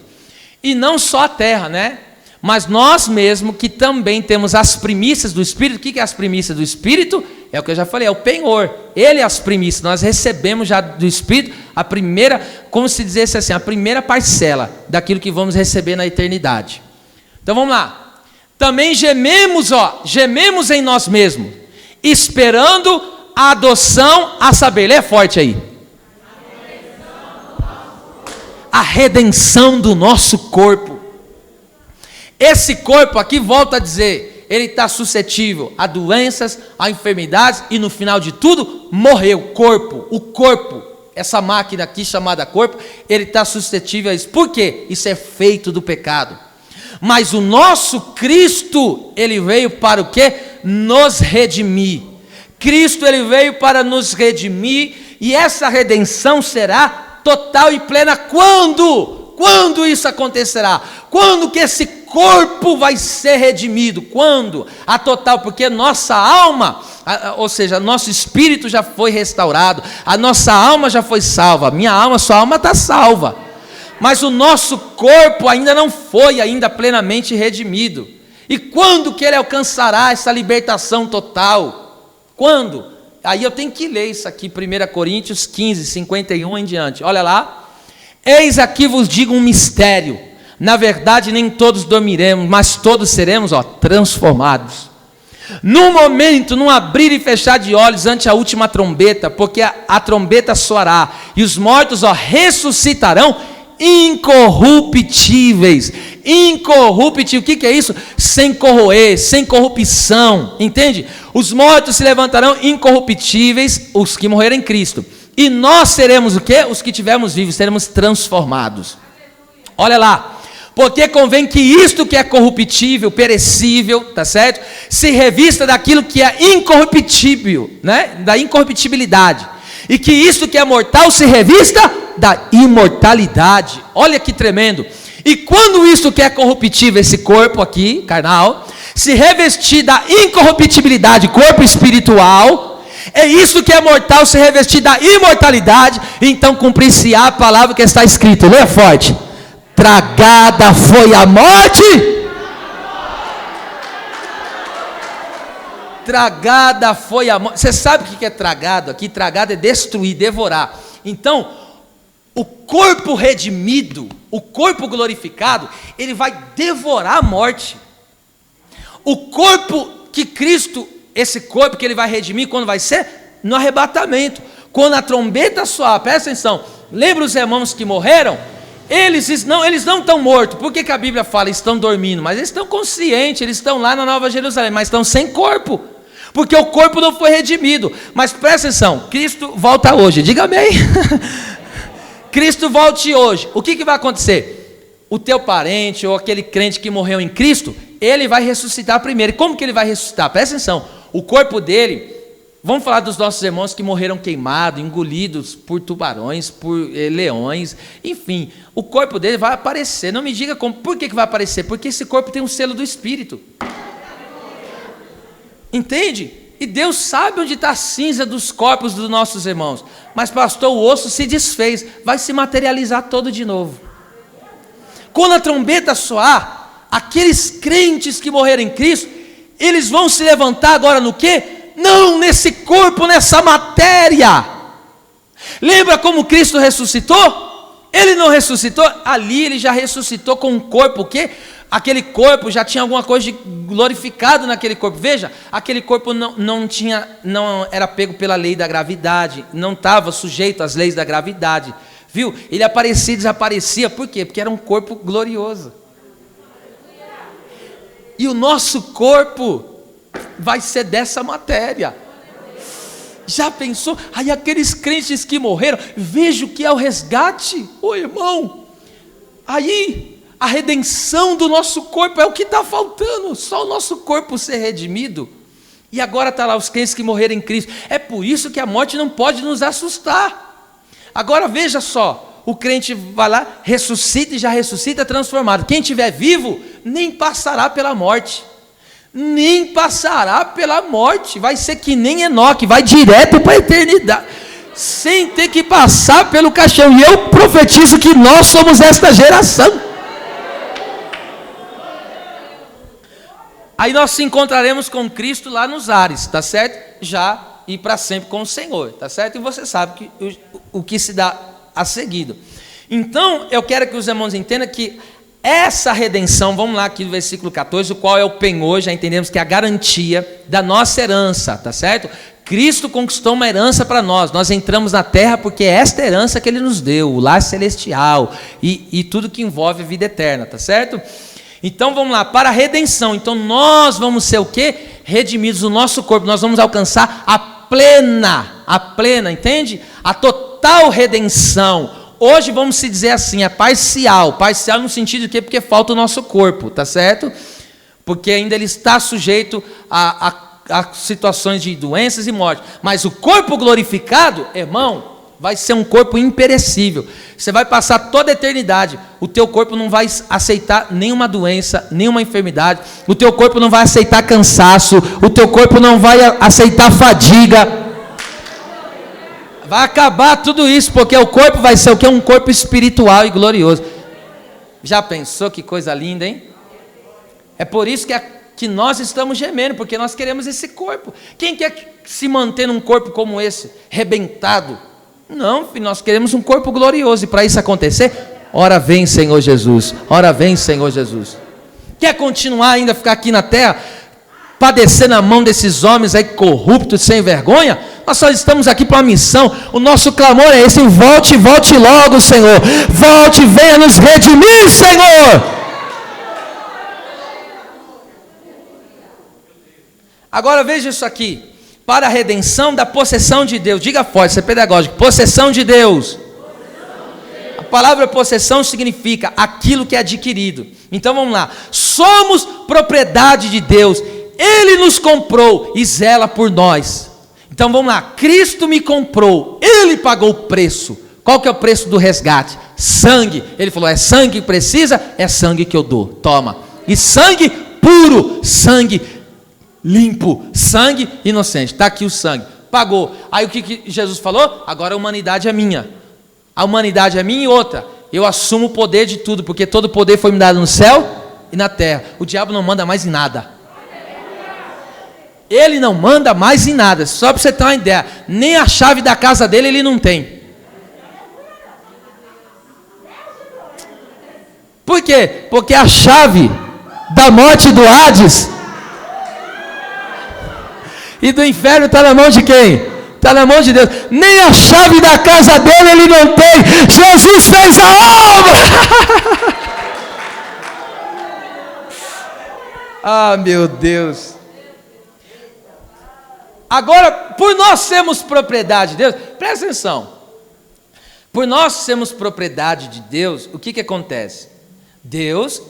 E não só a terra, né? Mas nós mesmos que também temos as primícias do Espírito. O que é as primícias do Espírito? É o que eu já falei, é o penhor. Ele é as primícias. Nós recebemos já do Espírito a primeira, como se dissesse assim, a primeira parcela daquilo que vamos receber na eternidade. Então vamos lá. Também gememos em nós mesmos, esperando a adoção, a saber, lê forte aí. A redenção do nosso corpo. Esse corpo aqui, volta a dizer, ele está suscetível a doenças, a enfermidades e no final de tudo, morreu. O corpo, essa máquina aqui chamada corpo, ele está suscetível a isso. Por quê? Isso é feito do pecado. Mas o nosso Cristo, ele veio para o quê? Nos redimir. Cristo, ele veio para nos redimir, e essa redenção será total e plena. Quando? Quando isso acontecerá? Quando que esse corpo vai ser redimido? Quando? A total, porque nossa alma, ou seja, nosso espírito já foi restaurado, a nossa alma já foi salva, minha alma, sua alma está salva, mas o nosso corpo ainda não foi ainda plenamente redimido. E quando que ele alcançará essa libertação total? Quando? Aí eu tenho que ler isso aqui, 1 Coríntios 15, 51 em diante. Olha lá. Eis aqui vos digo um mistério. Na verdade nem todos dormiremos, mas todos seremos transformados. Num momento, num abrir e fechar de olhos ante a última trombeta, porque a trombeta soará, e os mortos ressuscitarão incorruptíveis. Incorruptível, o que é isso? Sem corroer, sem corrupção, entende? Os mortos se levantarão incorruptíveis, os que morreram em Cristo, e nós seremos o quê? Os que estivermos vivos, seremos transformados. Olha lá, porque convém que isto que é corruptível, perecível, tá certo? Se revista daquilo que é incorruptível, né? Da incorruptibilidade, e que isto que é mortal se revista da imortalidade. Olha que tremendo. E quando isto que é corruptível, esse corpo aqui, carnal, se revestir da incorruptibilidade, corpo espiritual, é isso que é mortal, se revestir da imortalidade, então cumprir-se-á a palavra que está escrita. Leia forte. Tragada foi a morte. Tragada foi a morte. Você sabe o que é tragado aqui? Tragado é destruir, devorar. Então, o corpo redimido, o corpo glorificado, ele vai devorar a morte. O corpo que Cristo, esse corpo que ele vai redimir, quando vai ser? No arrebatamento. Quando a trombeta soar, presta atenção, lembra os irmãos que morreram? Eles não estão mortos. Por que a Bíblia fala estão dormindo? Mas eles estão conscientes, eles estão lá na Nova Jerusalém, mas estão sem corpo, porque o corpo não foi redimido. Mas presta atenção, Cristo volta hoje, diga amém. Cristo volte hoje, o que vai acontecer? O teu parente ou aquele crente que morreu em Cristo, ele vai ressuscitar primeiro. E como que ele vai ressuscitar? Presta atenção, o corpo dele Vamos falar dos nossos irmãos que morreram queimados, engolidos por tubarões, por leões, enfim, o corpo dele vai aparecer. Não me diga como, por que vai aparecer? Porque esse corpo tem um selo do Espírito. Entende? E Deus sabe onde está a cinza dos corpos dos nossos irmãos. Mas pastor, o osso se desfez, vai se materializar todo de novo. Quando a trombeta soar, aqueles crentes que morreram em Cristo, eles vão se levantar agora no quê? Não nesse corpo, nessa matéria. Lembra como Cristo ressuscitou? Ele não ressuscitou, ali ele já ressuscitou com um corpo, o quê? Aquele corpo já tinha alguma coisa de glorificado naquele corpo. Veja, aquele corpo não era pego pela lei da gravidade, não estava sujeito às leis da gravidade. Viu? Ele aparecia e desaparecia, por quê? Porque era um corpo glorioso. E o nosso corpo vai ser dessa matéria. Já pensou? Aí aqueles crentes que morreram, veja o que é o resgate, ô irmão. Aí a redenção do nosso corpo é o que está faltando, só o nosso corpo ser redimido. E agora está lá os crentes que morreram em Cristo. É por isso que a morte não pode nos assustar. Agora veja só, o crente vai lá, ressuscita e já ressuscita transformado. Quem estiver vivo, nem passará pela morte. Nem passará pela morte, vai ser que nem Enoque, vai direto para a eternidade, sem ter que passar pelo caixão. E eu profetizo que nós somos esta geração. Aí nós se encontraremos com Cristo lá nos ares, tá certo? Já e para sempre com o Senhor, tá certo? E você sabe que o que se dá a seguido. Então, eu quero que os irmãos entendam que essa redenção, vamos lá aqui no versículo 14, o qual é o penhor, já entendemos que é a garantia da nossa herança, tá certo? Cristo conquistou uma herança para nós, nós entramos na terra porque é esta herança que Ele nos deu, o lar celestial e tudo que envolve a vida eterna, tá certo? Então vamos lá, para a redenção, então nós vamos ser o quê? Redimidos o nosso corpo, nós vamos alcançar a plena, entende? A total redenção. Hoje vamos se dizer assim, é parcial no sentido de quê? Porque falta o nosso corpo, tá certo? Porque ainda ele está sujeito a situações de doenças e morte, mas o corpo glorificado, irmão, vai ser um corpo imperecível, você vai passar toda a eternidade, o teu corpo não vai aceitar nenhuma doença, nenhuma enfermidade, o teu corpo não vai aceitar cansaço, o teu corpo não vai aceitar fadiga. Vai acabar tudo isso, porque o corpo vai ser o que? Um corpo espiritual e glorioso. Já pensou que coisa linda, hein? É por isso que nós estamos gemendo, porque nós queremos esse corpo. Quem quer se manter num corpo como esse, rebentado? Não, filho, nós queremos um corpo glorioso, e para isso acontecer, ora vem Senhor Jesus, ora vem Senhor Jesus. Quer continuar ainda, ficar aqui na terra, padecer na mão desses homens aí corruptos, sem vergonha? Nós só estamos aqui para uma missão, o nosso clamor é esse: volte logo, Senhor, volte, venha nos redimir, Senhor. Agora veja isso aqui, para a redenção da possessão de Deus, diga forte, isso é pedagógico, possessão de Deus. A palavra possessão significa aquilo que é adquirido. Então vamos lá, somos propriedade de Deus, Ele nos comprou e zela por nós. Então vamos lá, Cristo me comprou, Ele pagou o preço. Qual que é o preço do resgate? Sangue. Ele falou, é sangue que precisa? É sangue que eu dou, toma. E sangue puro, sangue limpo, sangue inocente, está aqui o sangue, pagou. Aí o que Jesus falou? Agora a humanidade é minha, a humanidade é minha. E outra, eu assumo o poder de tudo, porque todo poder foi me dado no céu e na terra. O diabo não manda mais em nada. Ele não manda mais em nada. Só para você ter uma ideia, nem a chave da casa dele ele não tem. Por quê? Porque a chave da morte do Hades e do inferno está na mão de quem? Está na mão de Deus. Nem a chave da casa dele ele não tem. Jesus fez a obra. Ah, meu Deus. Agora, por nós sermos propriedade de Deus, presta atenção, por nós sermos propriedade de Deus, o que acontece? Deus,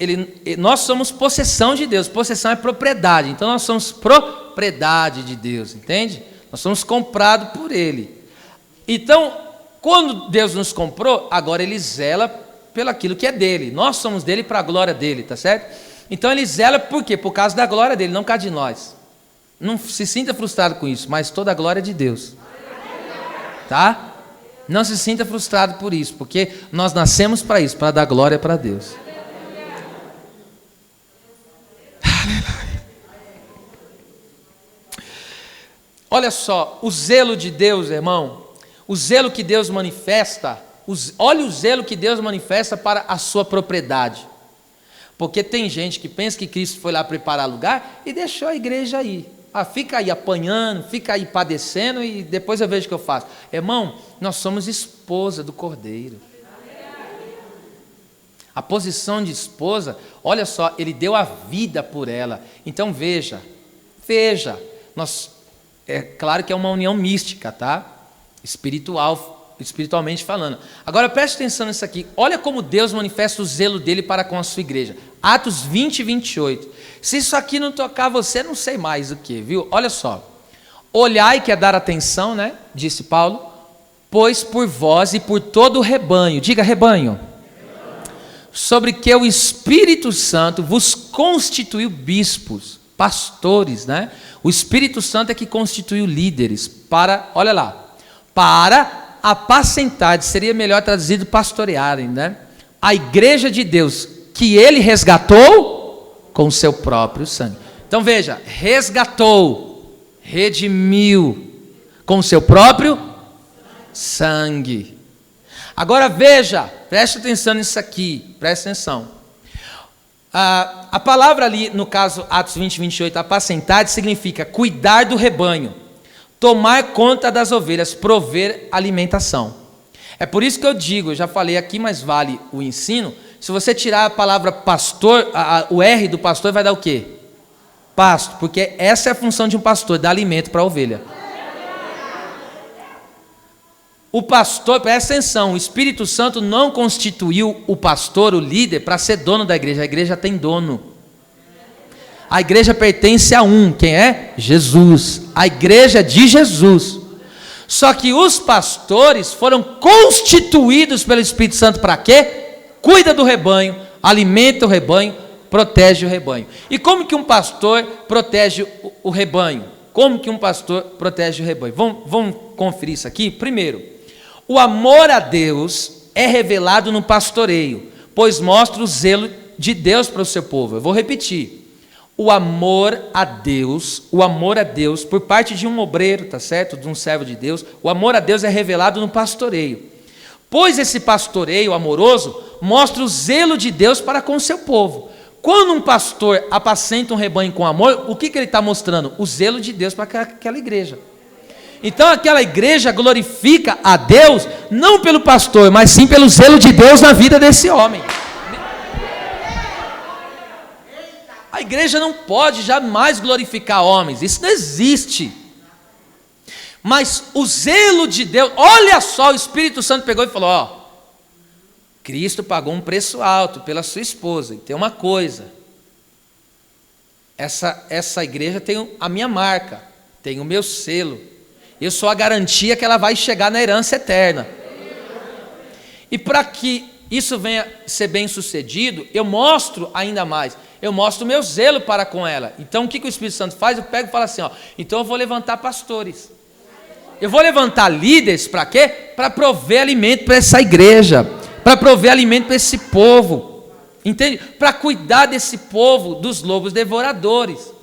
nós somos possessão de Deus, possessão é propriedade, então nós somos propriedade de Deus, entende? Nós somos comprados por Ele. Então, quando Deus nos comprou, agora Ele zela pelo aquilo que é dele. Nós somos dele para a glória dele, tá certo? Então Ele zela por quê? Por causa da glória dele, não por causa de nós. Não se sinta frustrado com isso, mas toda a glória é de Deus. Tá? Não se sinta frustrado por isso, porque nós nascemos para isso, para dar glória para Deus. Olha só, o zelo de Deus, irmão, o zelo que Deus manifesta, olha o zelo que Deus manifesta para a sua propriedade. Porque tem gente que pensa que Cristo foi lá preparar lugar e deixou a igreja aí. Ah, fica aí apanhando, fica aí padecendo e depois eu vejo o que eu faço. Irmão, nós somos esposa do Cordeiro. A posição de esposa, olha só, Ele deu a vida por ela. Então veja, é claro que é uma união mística, tá? Espiritualmente falando. Agora preste atenção nisso aqui. Olha como Deus manifesta o zelo dele para com a sua igreja. Atos 20 e 28. Se isso aqui não tocar você, não sei mais o que, viu? Olha só. Olhai, que é dar atenção, né? Disse Paulo. Pois por vós e por todo o rebanho. Diga rebanho. Sobre que o Espírito Santo vos constituiu bispos, pastores, né? O Espírito Santo é que constituiu líderes para, olha lá, para apacentar, seria melhor traduzido pastorearem, né? A igreja de Deus, que Ele resgatou com o seu próprio sangue. Então veja, resgatou, redimiu com o seu próprio sangue. Agora veja, preste atenção nisso aqui, preste atenção. A palavra ali, no caso, Atos 20, 28, apacentar, significa cuidar do rebanho, tomar conta das ovelhas, prover alimentação. É por isso que eu digo, eu já falei aqui, mas vale o ensino, se você tirar a palavra pastor, o R do pastor vai dar o quê? Pasto, porque essa é a função de um pastor, dar alimento para a ovelha. O pastor, presta atenção, o Espírito Santo não constituiu o pastor, o líder, para ser dono da igreja. A igreja tem dono. A igreja pertence a um, quem é? Jesus. A igreja é de Jesus. Só que os pastores foram constituídos pelo Espírito Santo para quê? Cuida do rebanho, alimenta o rebanho, protege o rebanho. E como que um pastor protege o rebanho? Como que um pastor protege o rebanho? Vamos conferir isso aqui? Primeiro, o amor a Deus é revelado no pastoreio, pois mostra o zelo de Deus para o seu povo. Eu vou repetir. O amor a Deus por parte de um obreiro, tá certo? De um servo de Deus, o amor a Deus é revelado no pastoreio. Pois esse pastoreio amoroso mostra o zelo de Deus para com o seu povo. Quando um pastor apacenta um rebanho com amor, o que ele está mostrando? O zelo de Deus para aquela igreja. Então aquela igreja glorifica a Deus, não pelo pastor, mas sim pelo zelo de Deus na vida desse homem. A igreja não pode jamais glorificar homens, isso não existe. Mas o zelo de Deus, olha só, o Espírito Santo pegou e falou, ó, Cristo pagou um preço alto pela sua esposa, e tem uma coisa, essa igreja tem a minha marca, tem o meu selo, eu sou a garantia que ela vai chegar na herança eterna. E para que isso venha ser bem sucedido, eu mostro ainda mais, eu mostro o meu zelo para com ela. Então o que o Espírito Santo faz? Eu pego e falo assim, ó, então eu vou levantar pastores. Eu vou levantar líderes para quê? Para prover alimento para essa igreja, para prover alimento para esse povo, entende? Para cuidar desse povo dos lobos devoradores,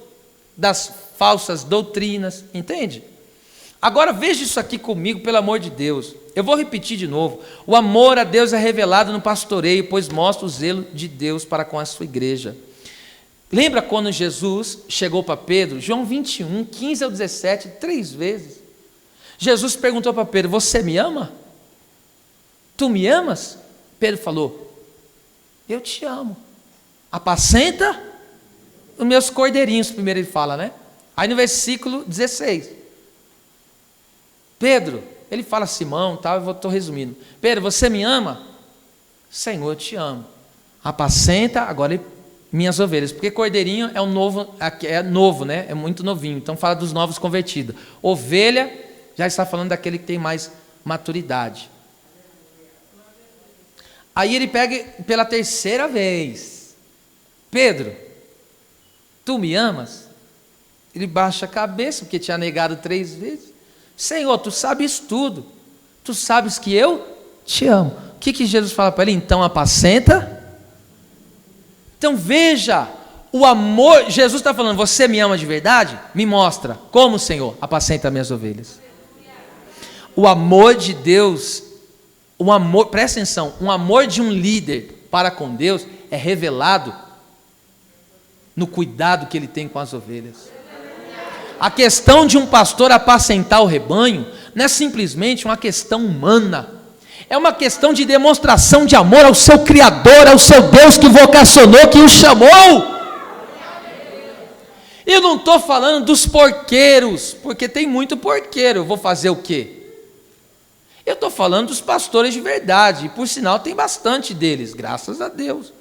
das falsas doutrinas, entende? Agora veja isso aqui comigo, pelo amor de Deus. Eu vou repetir de novo. O amor a Deus é revelado no pastoreio, pois mostra o zelo de Deus para com a sua igreja. Lembra quando Jesus chegou para Pedro? João 21, 15 ao 17, 3 vezes. Jesus perguntou para Pedro, você me ama? Tu me amas? Pedro falou, eu te amo. Apacenta os meus cordeirinhos, primeiro ele fala, né? Aí no versículo 16. Pedro, ele fala Simão, tal, eu estou resumindo. Pedro, você me ama? Senhor, eu te amo. Apacenta, agora ele minhas ovelhas. Porque cordeirinho é novo, né? É muito novinho. Então fala dos novos convertidos. Ovelha já está falando daquele que tem mais maturidade. Aí ele pega pela terceira vez: Pedro, tu me amas? Ele baixa a cabeça, porque tinha negado 3 vezes. Senhor, tu sabes tudo. Tu sabes que eu te amo. O que Jesus fala para ele? Então apacenta. Então veja, o amor. Jesus está falando: você me ama de verdade? Me mostra. Como, Senhor? Apacenta minhas ovelhas. O amor de Deus, presta atenção, um amor de um líder para com Deus é revelado no cuidado que ele tem com as ovelhas. A questão de um pastor apacentar o rebanho não é simplesmente uma questão humana, é uma questão de demonstração de amor ao seu Criador, ao seu Deus que vocacionou, que o chamou. Eu não estou falando dos porqueiros, porque tem muito porqueiro, eu vou fazer o quê? Eu estou falando dos pastores de verdade, e por sinal tem bastante deles, graças a Deus.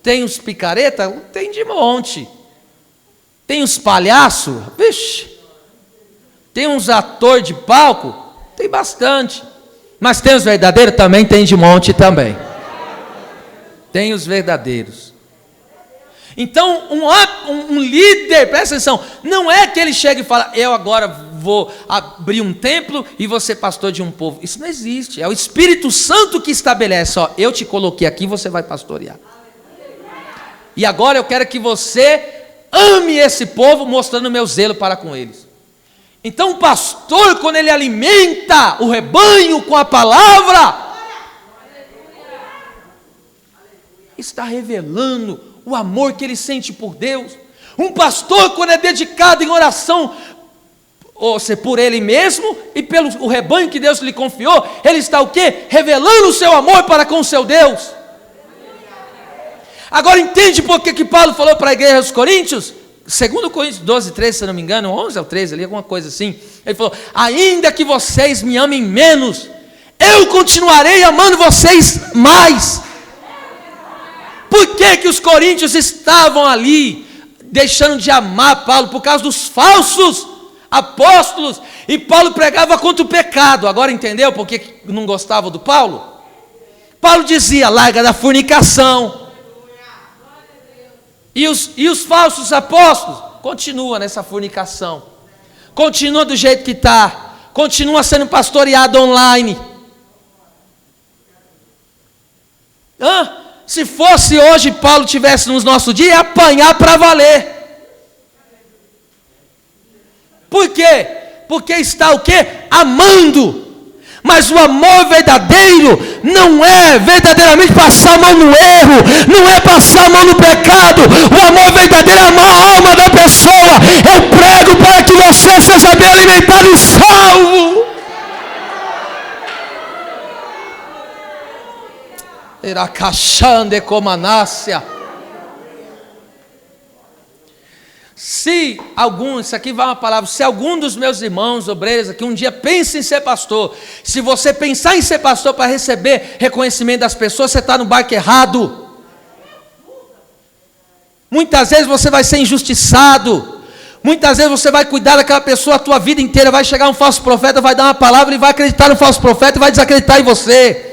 Tem os picareta? Tem de monte. Tem os palhaços? Vixe. Tem uns atores de palco? Tem bastante. Mas tem os verdadeiros? Também tem de monte também. Tem os verdadeiros. Então, um líder, presta atenção, não é que ele chega e fala: eu agora vou abrir um templo e vou ser pastor de um povo. Isso não existe. É o Espírito Santo que estabelece: ó, eu te coloquei aqui, você vai pastorear. E agora eu quero que você ame esse povo, mostrando o meu zelo para com eles. Então o pastor, quando ele alimenta o rebanho com a palavra, está revelando o amor que ele sente por Deus. Um pastor, quando é dedicado em oração, ou seja, por ele mesmo e pelo o rebanho que Deus lhe confiou, ele está o quê? Revelando o seu amor para com o seu Deus. Agora entende por que Paulo falou para a igreja dos Coríntios? 2 Coríntios 12, 13, se não me engano, 11 ou 13 ali, alguma coisa assim. Ele falou: ainda que vocês me amem menos, eu continuarei amando vocês mais. Por que os coríntios estavam ali deixando de amar Paulo? Por causa dos falsos apóstolos. E Paulo pregava contra o pecado. Agora entendeu por que não gostavam do Paulo? Paulo dizia: larga da fornicação. E os falsos apóstolos continuam nessa fornicação, continua do jeito que está, continua sendo pastoreado online. Se fosse hoje Paulo tivesse nos nossos dias, ia apanhar para valer. Por quê? Porque está o quê? Amando. Mas o amor verdadeiro não é verdadeiramente passar a mão no erro, não é passar a mão no pecado. O amor verdadeiro é amar a alma da pessoa. Eu prego para que você seja bem alimentado e salvo. Iracachande comanácia. Se algum, isso aqui vai uma palavra, se algum dos meus irmãos obreiros aqui um dia pensa em ser pastor, se você pensar em ser pastor para receber reconhecimento das pessoas, você está no barco errado. Muitas vezes você vai ser injustiçado, muitas vezes você vai cuidar daquela pessoa a tua vida inteira, vai chegar um falso profeta, vai dar uma palavra e vai acreditar no falso profeta e vai desacreditar em você.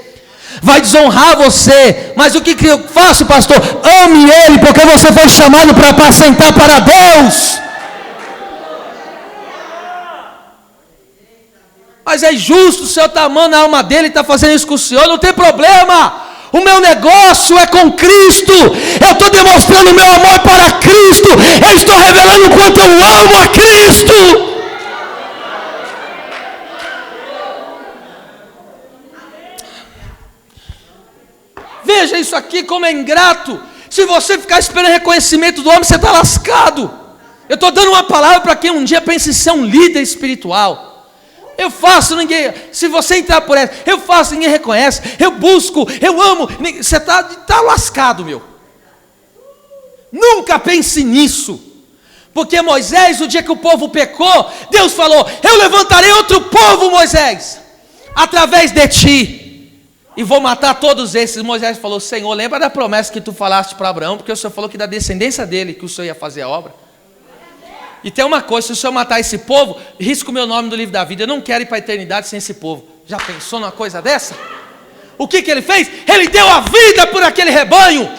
Vai desonrar você. Mas o que eu faço, pastor? Ame ele, porque você foi chamado para apacentar para Deus. Mas é justo, o senhor está amando a alma dele, está fazendo isso com o senhor, não tem problema. O meu negócio é com Cristo. Eu estou demonstrando o meu amor para Cristo. Eu estou revelando o quanto eu amo a Cristo. Veja isso aqui como é ingrato. Se você ficar esperando reconhecimento do homem, você está lascado. Eu estou dando uma palavra para quem um dia pensa em ser um líder espiritual. Eu faço, ninguém. Se você entrar por essa, eu faço, ninguém reconhece. Eu busco, eu amo. Você está lascado, meu. Nunca pense nisso. Porque Moisés, o dia que o povo pecou, Deus falou: eu levantarei outro povo, Moisés, através de ti. e vou matar todos esses. Moisés falou: Senhor, lembra da promessa que tu falaste para Abraão, porque o Senhor falou que da descendência dele que o Senhor ia fazer a obra. E tem uma coisa: se o Senhor matar esse povo, risca o meu nome do livro da vida. Eu não quero ir para a eternidade sem esse povo. Já pensou numa coisa dessa? O que ele fez? Ele deu a vida por aquele rebanho,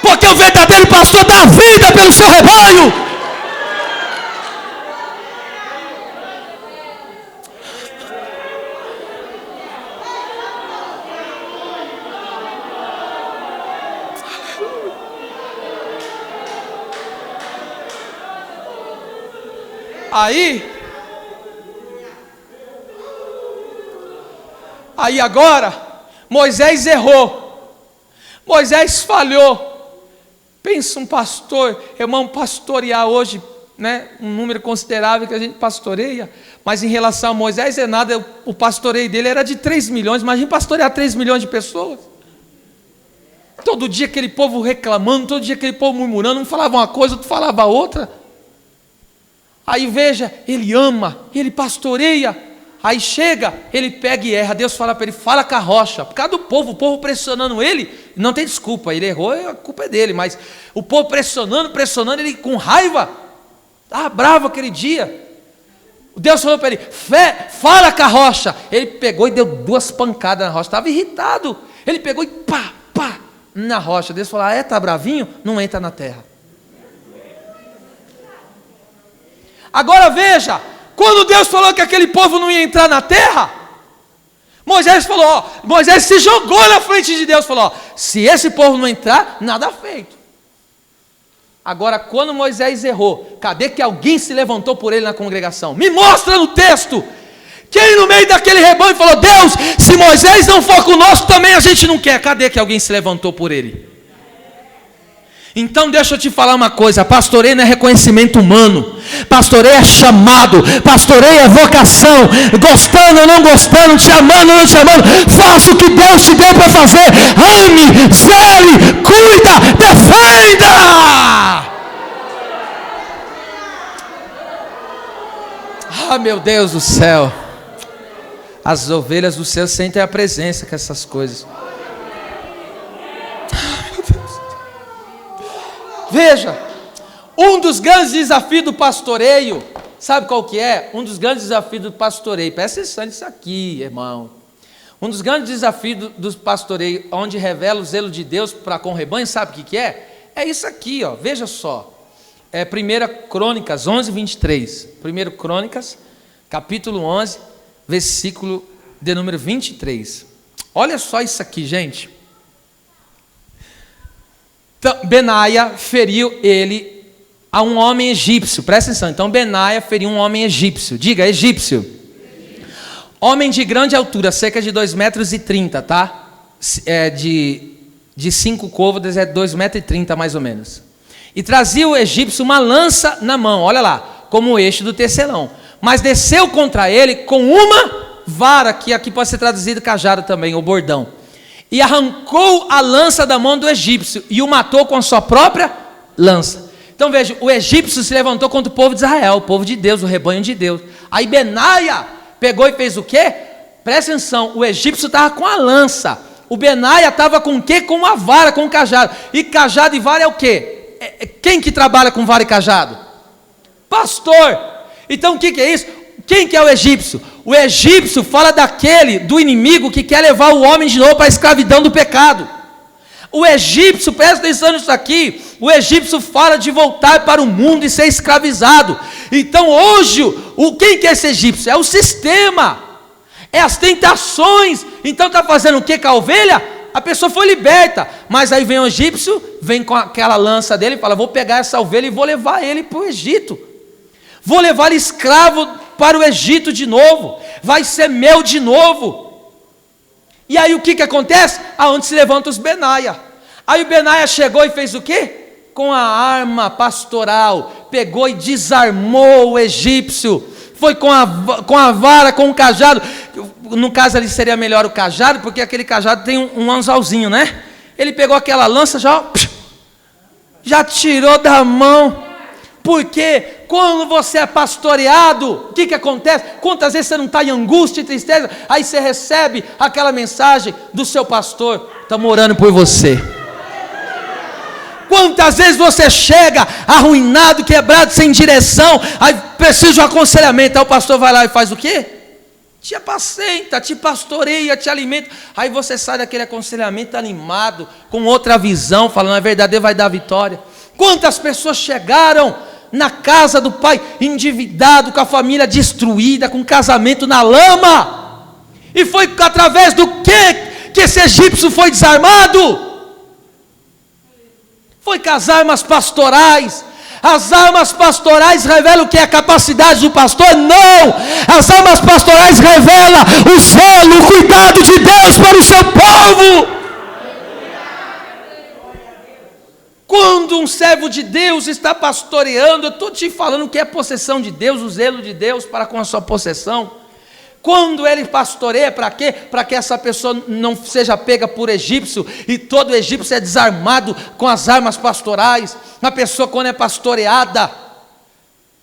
porque o verdadeiro pastor dá a vida pelo seu rebanho. Aí agora, Moisés errou, Moisés falhou. Pensa um pastor, irmão, pastorear hoje, né, um número considerável que a gente pastoreia, mas em relação a Moisés é nada. O pastoreio dele era de 3 milhões, imagina pastorear 3 milhões de pessoas. Todo dia aquele povo reclamando, todo dia aquele povo murmurando, um falava uma coisa, outro falava outra. Aí veja, ele ama, ele pastoreia, aí chega, ele pega e erra. Deus fala para ele: fala com a rocha, por causa do povo, o povo pressionando ele. Não tem desculpa, ele errou, a culpa é dele, mas o povo pressionando, ele com raiva, estava bravo aquele dia. Deus falou para ele: fala com a rocha. Ele pegou e deu 2 pancadas na rocha, estava irritado, ele pegou e pá, na rocha. Deus falou: está bravinho? Não entra na terra. Agora veja, quando Deus falou que aquele povo não ia entrar na terra, Moisés falou, Moisés se jogou na frente de Deus, falou: se esse povo não entrar, nada feito. Agora, quando Moisés errou, cadê que alguém se levantou por ele na congregação? Me mostra no texto. Quem no meio daquele rebanho falou: Deus, se Moisés não for conosco, também a gente não quer. Cadê que alguém se levantou por ele? Então deixa eu te falar uma coisa: pastoreio não é reconhecimento humano, pastoreio é chamado, pastoreio é vocação. Gostando ou não gostando, te amando ou não te amando, faça o que Deus te deu para fazer. Ame, zele, cuida, defenda. Ah, meu Deus do céu, as ovelhas do céu sentem a presença com essas coisas. Veja, um dos grandes desafios do pastoreio, sabe qual que é? Um dos grandes desafios do pastoreio, presta atenção nisso aqui, irmão. Um dos grandes desafios do pastoreio, onde revela o zelo de Deus para com o rebanho, sabe o que é? É isso aqui, ó, veja só. É 1 Crônicas 11, 23. 1 Crônicas, capítulo 11, versículo de número 23. Olha só isso aqui, gente. Então, Benaia feriu ele a um homem egípcio, presta atenção. Então Benaia feriu um homem egípcio, diga egípcio. Homem de grande altura, cerca de 2,30 metros, tá? De 5 côvados é 2,30 metros mais ou menos. E trazia o egípcio uma lança na mão, olha lá, como o eixo do tecelão. Mas desceu contra ele com uma vara, que aqui pode ser traduzido cajado também, ou bordão. E arrancou a lança da mão do egípcio e o matou com a sua própria lança. Então veja, o egípcio se levantou contra o povo de Israel, o povo de Deus, o rebanho de Deus. Aí Benaia pegou e fez o quê? Presta atenção, o egípcio estava com a lança, o Benaia estava com o quê? Com uma vara, com um cajado. E cajado e vara é o quê? Quem que trabalha com vara e cajado? Pastor. Então o que é isso? Quem que é o egípcio? O egípcio fala do inimigo que quer levar o homem de novo para a escravidão do pecado. O egípcio, presta atenção nisso aqui, o egípcio fala de voltar para o mundo e ser escravizado. Então hoje, quem que é esse egípcio? É o sistema, é as tentações. Então está fazendo o que com a ovelha? A pessoa foi liberta, mas aí vem o egípcio, vem com aquela lança dele e fala: vou pegar essa ovelha e vou levar ele para o Egito. Vou levar ele escravo para o Egito de novo, vai ser meu de novo. E aí o que acontece? Aonde se levanta os Benaia. Aí o Benaia chegou e fez o quê? Com a arma pastoral, pegou e desarmou o egípcio, foi com a vara, com o cajado. No caso ali seria melhor o cajado, porque aquele cajado tem um anzolzinho, né? Ele pegou aquela lança, já tirou da mão. Porque quando você é pastoreado, o que acontece? Quantas vezes você não está em angústia e tristeza, aí você recebe aquela mensagem do seu pastor: estamos orando por você. Quantas vezes você chega arruinado, quebrado, sem direção, aí precisa de um aconselhamento, aí o pastor vai lá e faz o quê? Te apacenta, te pastoreia, te alimenta. Aí você sai daquele aconselhamento animado, com outra visão, falando a verdade, Deus vai dar vitória. Quantas pessoas chegaram na casa do pai endividado, com a família destruída, com o casamento na lama, e foi através do que esse egípcio foi desarmado? Foi com as armas pastorais. As armas pastorais revelam o que é a capacidade do pastor? Não! As armas pastorais revelam o zelo, o cuidado de Deus para o seu povo. Quando um servo de Deus está pastoreando, eu estou te falando o que é possessão de Deus, o zelo de Deus para com a sua possessão. Quando ele pastoreia, para quê? Para que essa pessoa não seja pega por egípcio, e todo egípcio é desarmado com as armas pastorais. A pessoa, quando é pastoreada,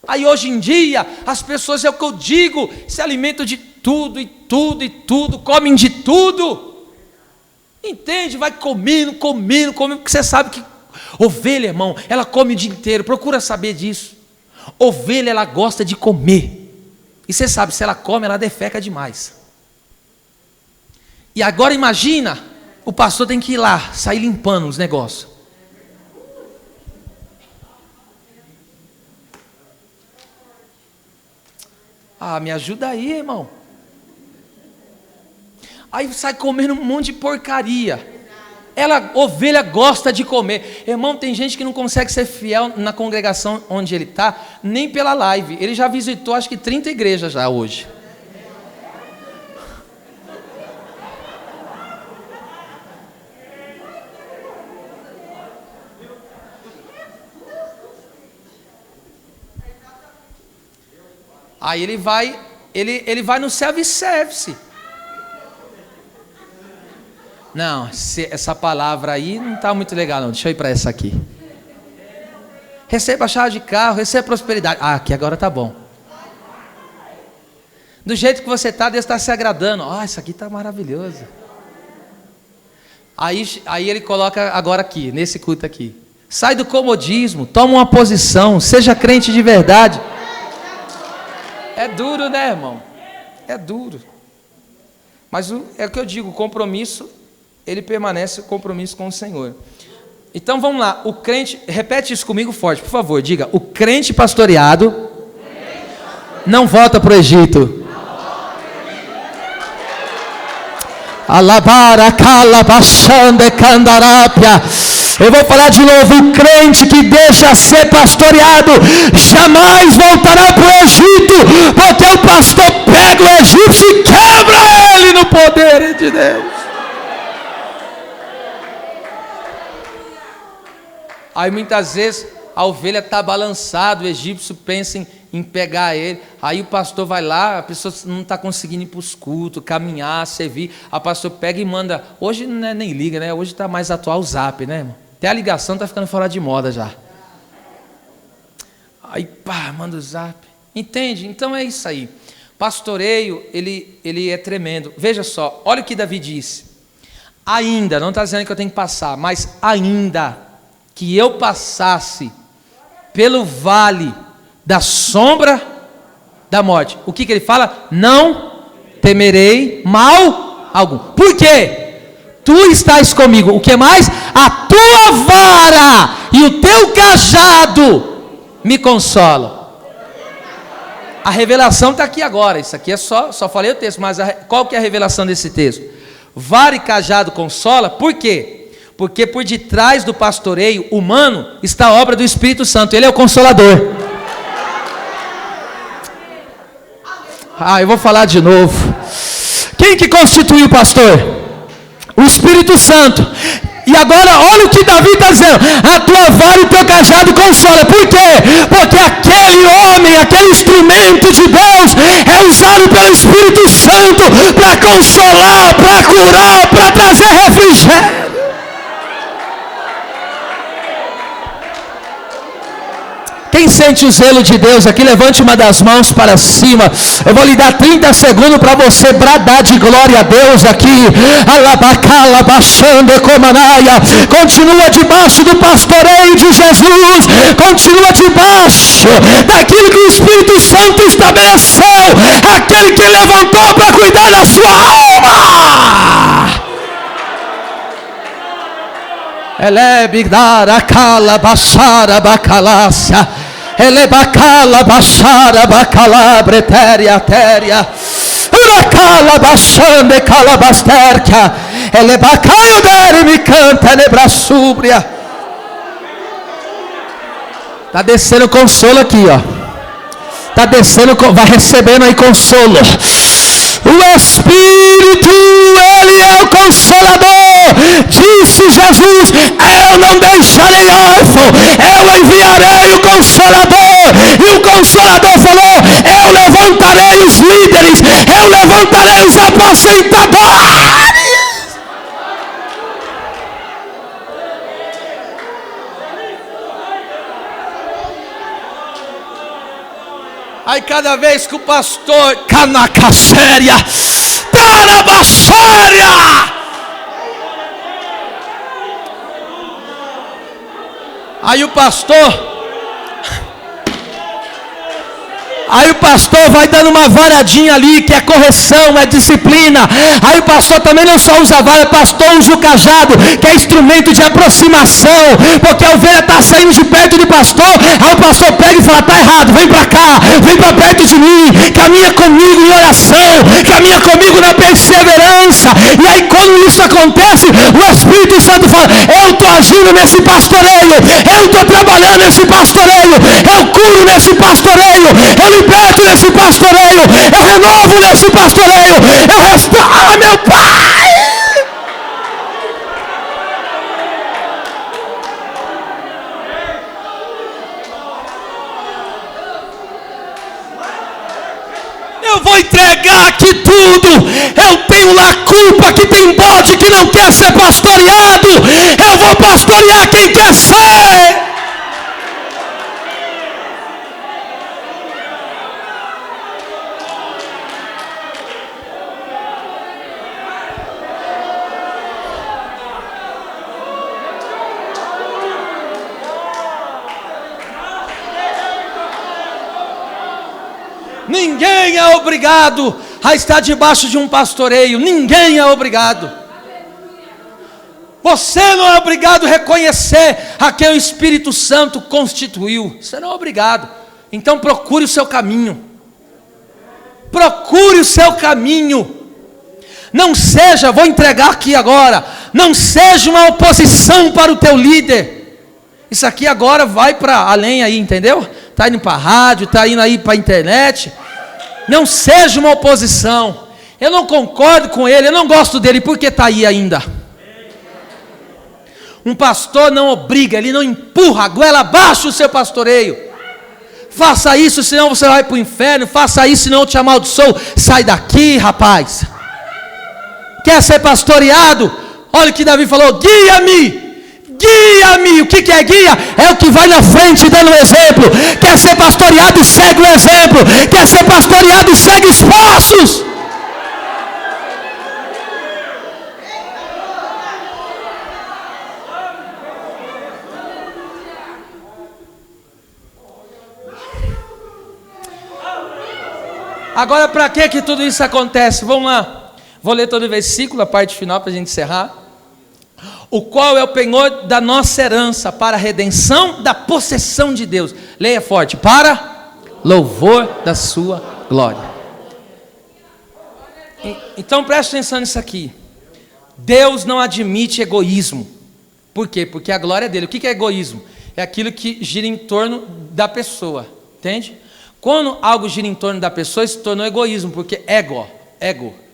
aí hoje em dia, as pessoas, é o que eu digo, se alimentam de tudo, e tudo, e tudo, comem de tudo, entende? Vai comendo, porque você sabe que ovelha, irmão, ela come o dia inteiro, procura saber disso. Ovelha, ela gosta de comer. E você sabe, se ela come, ela defeca demais. E agora imagina, o pastor tem que ir lá, sair limpando os negócios. Ah, me ajuda aí, irmão. Aí sai comendo um monte de porcaria. Ovelha gosta de comer. Irmão, tem gente que não consegue ser fiel na congregação onde ele está, nem pela live. Ele já visitou acho que 30 igrejas já hoje. Aí ele vai no self-service. Não, essa palavra aí não está muito legal não, deixa eu ir para essa aqui. Receba a chave de carro, receba prosperidade. Ah, aqui agora está bom. Do jeito que você está, Deus está se agradando. Ah, isso aqui está maravilhoso. Aí ele coloca agora aqui, nesse culto aqui. Sai do comodismo, toma uma posição, seja crente de verdade. É duro, né, irmão? É duro. Mas é o que eu digo, o compromisso, ele permanece o compromisso com o Senhor. Então vamos lá, o crente, repete isso comigo forte, por favor, diga: o crente pastoreado não volta para o Egito. Alabara, calabachande, candarápia. Eu vou falar de novo: o crente que deixa ser pastoreado jamais voltará para o Egito, porque o pastor pega o egípcio e quebra ele no poder de Deus. Aí muitas vezes a ovelha está balançada, o egípcio pensa em pegar ele, aí o pastor vai lá, a pessoa não está conseguindo ir para os cultos, caminhar, servir, a pastor pega e manda, hoje não é, nem liga, né? Hoje está mais atual o zap, né, irmão? Até a ligação está ficando fora de moda já. Aí pá, manda o zap. Entende? Então é isso aí. Pastoreio, ele é tremendo. Veja só, olha o que Davi disse. Ainda, não está dizendo que eu tenho que passar, mas ainda que eu passasse pelo vale da sombra da morte. O que ele fala? Não temerei mal algum. Por quê? Tu estás comigo. O que mais? A tua vara e o teu cajado me consolam. A revelação está aqui agora. Isso aqui é só falei o texto, mas qual que é a revelação desse texto? Vara e cajado consola. Por quê? Porque por detrás do pastoreio humano está a obra do Espírito Santo. Ele é o Consolador. Ah, eu vou falar de novo. Quem que constitui o pastor? O Espírito Santo. E agora olha o que Davi está dizendo: a tua vara e o teu cajado consola. Por quê? Porque aquele homem, aquele instrumento de Deus é usado pelo Espírito Santo para consolar, para curar, para trazer refrigério. Quem Quem sente o zelo de Deus aqui, levante uma das mãos para cima. Eu vou lhe dar 30 segundos para você bradar de glória a Deus aqui. Alabacala, baixando, comanaia. Continua debaixo do pastoreio de Jesus. Continua debaixo daquilo que o Espírito Santo estabeleceu. Aquele que levantou para cuidar da sua alma. Elebidara cala baixara bacalácia. Elebacala baixara bacalabre téria téria. Uracala baixande calabasterca. Elebacaio dere me canta nebrassúbria. Tá descendo consolo aqui, ó. Tá descendo, vai recebendo aí consolo. O Espírito, Ele é o Consolador. Disse Jesus: eu não deixarei órfão, eu enviarei o Consolador. E o Consolador falou: eu levantarei os líderes, eu levantarei os apacentadores. Aí cada vez que o pastor Canacaxéria, Tarabaxéria, aí o pastor vai dando uma varadinha ali, que é correção, é disciplina. Aí o pastor também não só usa a vara, o pastor usa o cajado, que é instrumento de aproximação, porque a ovelha está saindo de perto do pastor. Aí o pastor pega e fala: está errado, vem para cá, vem para perto de mim, caminha comigo em oração, caminha comigo na perseverança. E aí quando isso acontece, o Espírito Santo fala: eu estou agindo nesse pastoreio, eu estou trabalhando nesse pastoreio, eu curo nesse pastoreio, eu liberto nesse pastoreio, eu renovo nesse pastoreio, eu restauro. Ah, meu Pai! Eu vou entregar aqui tudo. Eu tenho lá culpa que tem bode que não quer ser pastoreado. Eu vou pastorear quem quer ser. Ninguém é obrigado a estar debaixo de um pastoreio. Ninguém é obrigado. Você não é obrigado a reconhecer a quem o Espírito Santo constituiu. Você não é obrigado. Então procure o seu caminho. Procure o seu caminho. Não seja, vou entregar aqui agora, não seja uma oposição para o teu líder. Isso aqui agora vai para além aí, entendeu? Está indo para a rádio, está indo aí para a internet. Não seja uma oposição. Eu não concordo com ele, eu não gosto dele, por que está aí ainda? Um pastor não obriga, ele não empurra a goela abaixo o seu pastoreio. Faça isso, senão você vai para o inferno. Faça isso, senão eu te amaldiçoo. Sai daqui, rapaz. Quer ser pastoreado? Olha o que Davi falou: guia-me. Guia-me. O que é guia? É o que vai na frente dando o exemplo. Quer ser pastoreado? Segue o exemplo. Quer ser pastoreado? Segue os passos. Agora, para que tudo isso acontece? Vamos lá. Vou ler todo o versículo, a parte final, para a gente encerrar. O qual é o penhor da nossa herança, para a redenção da possessão de Deus. Leia forte: para louvor da sua glória. Então preste atenção nisso aqui. Deus não admite egoísmo. Por quê? Porque a glória é dele. O que é egoísmo? É aquilo que gira em torno da pessoa. Entende? Quando algo gira em torno da pessoa, isso se tornou egoísmo, porque ego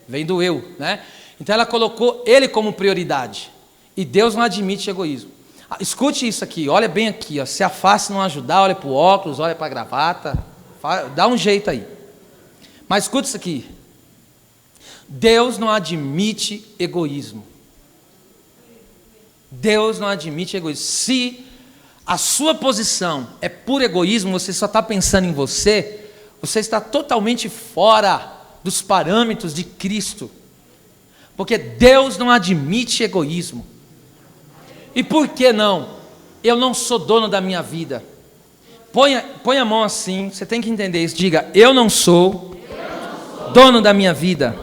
vem do eu, né? Então ela colocou ele como prioridade. E Deus não admite egoísmo. Escute isso aqui, olha bem aqui, ó. Se afaste não ajudar, olha para o óculos, olha para a gravata, dá um jeito aí. Mas escute isso aqui. Deus não admite egoísmo. Deus não admite egoísmo. Se a sua posição é puro egoísmo, você só está pensando em você, você está totalmente fora dos parâmetros de Cristo. Porque Deus não admite egoísmo. E por que não? Eu não sou dono da minha vida. Põe a mão assim, você tem que entender isso. Diga, eu não sou dono da minha vida.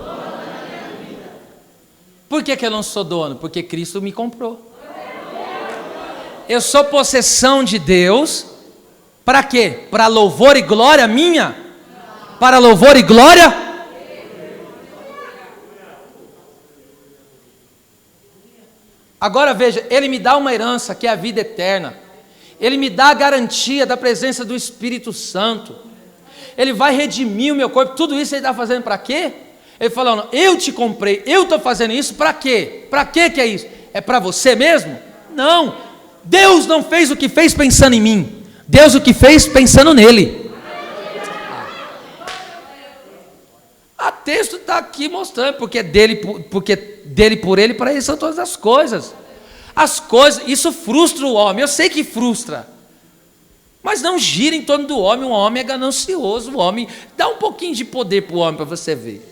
Por que eu não sou dono? Porque Cristo me comprou. Eu sou possessão de Deus. Para quê? Para louvor e glória minha? Para louvor e glória? Agora veja, Ele me dá uma herança que é a vida eterna. Ele me dá a garantia da presença do Espírito Santo. Ele vai redimir o meu corpo. Tudo isso Ele está fazendo para quê? Ele falando, eu te comprei, eu estou fazendo isso para quê? Para que é isso? É para você mesmo? Não. Deus não fez o que fez pensando em mim. Deus o que fez pensando nele. O texto está aqui mostrando, porque dele, por ele, para ele são todas as coisas. As coisas, isso frustra o homem, eu sei que frustra. Mas não gira em torno do homem, o homem é ganancioso, o homem, dá um pouquinho de poder para o homem, para você ver.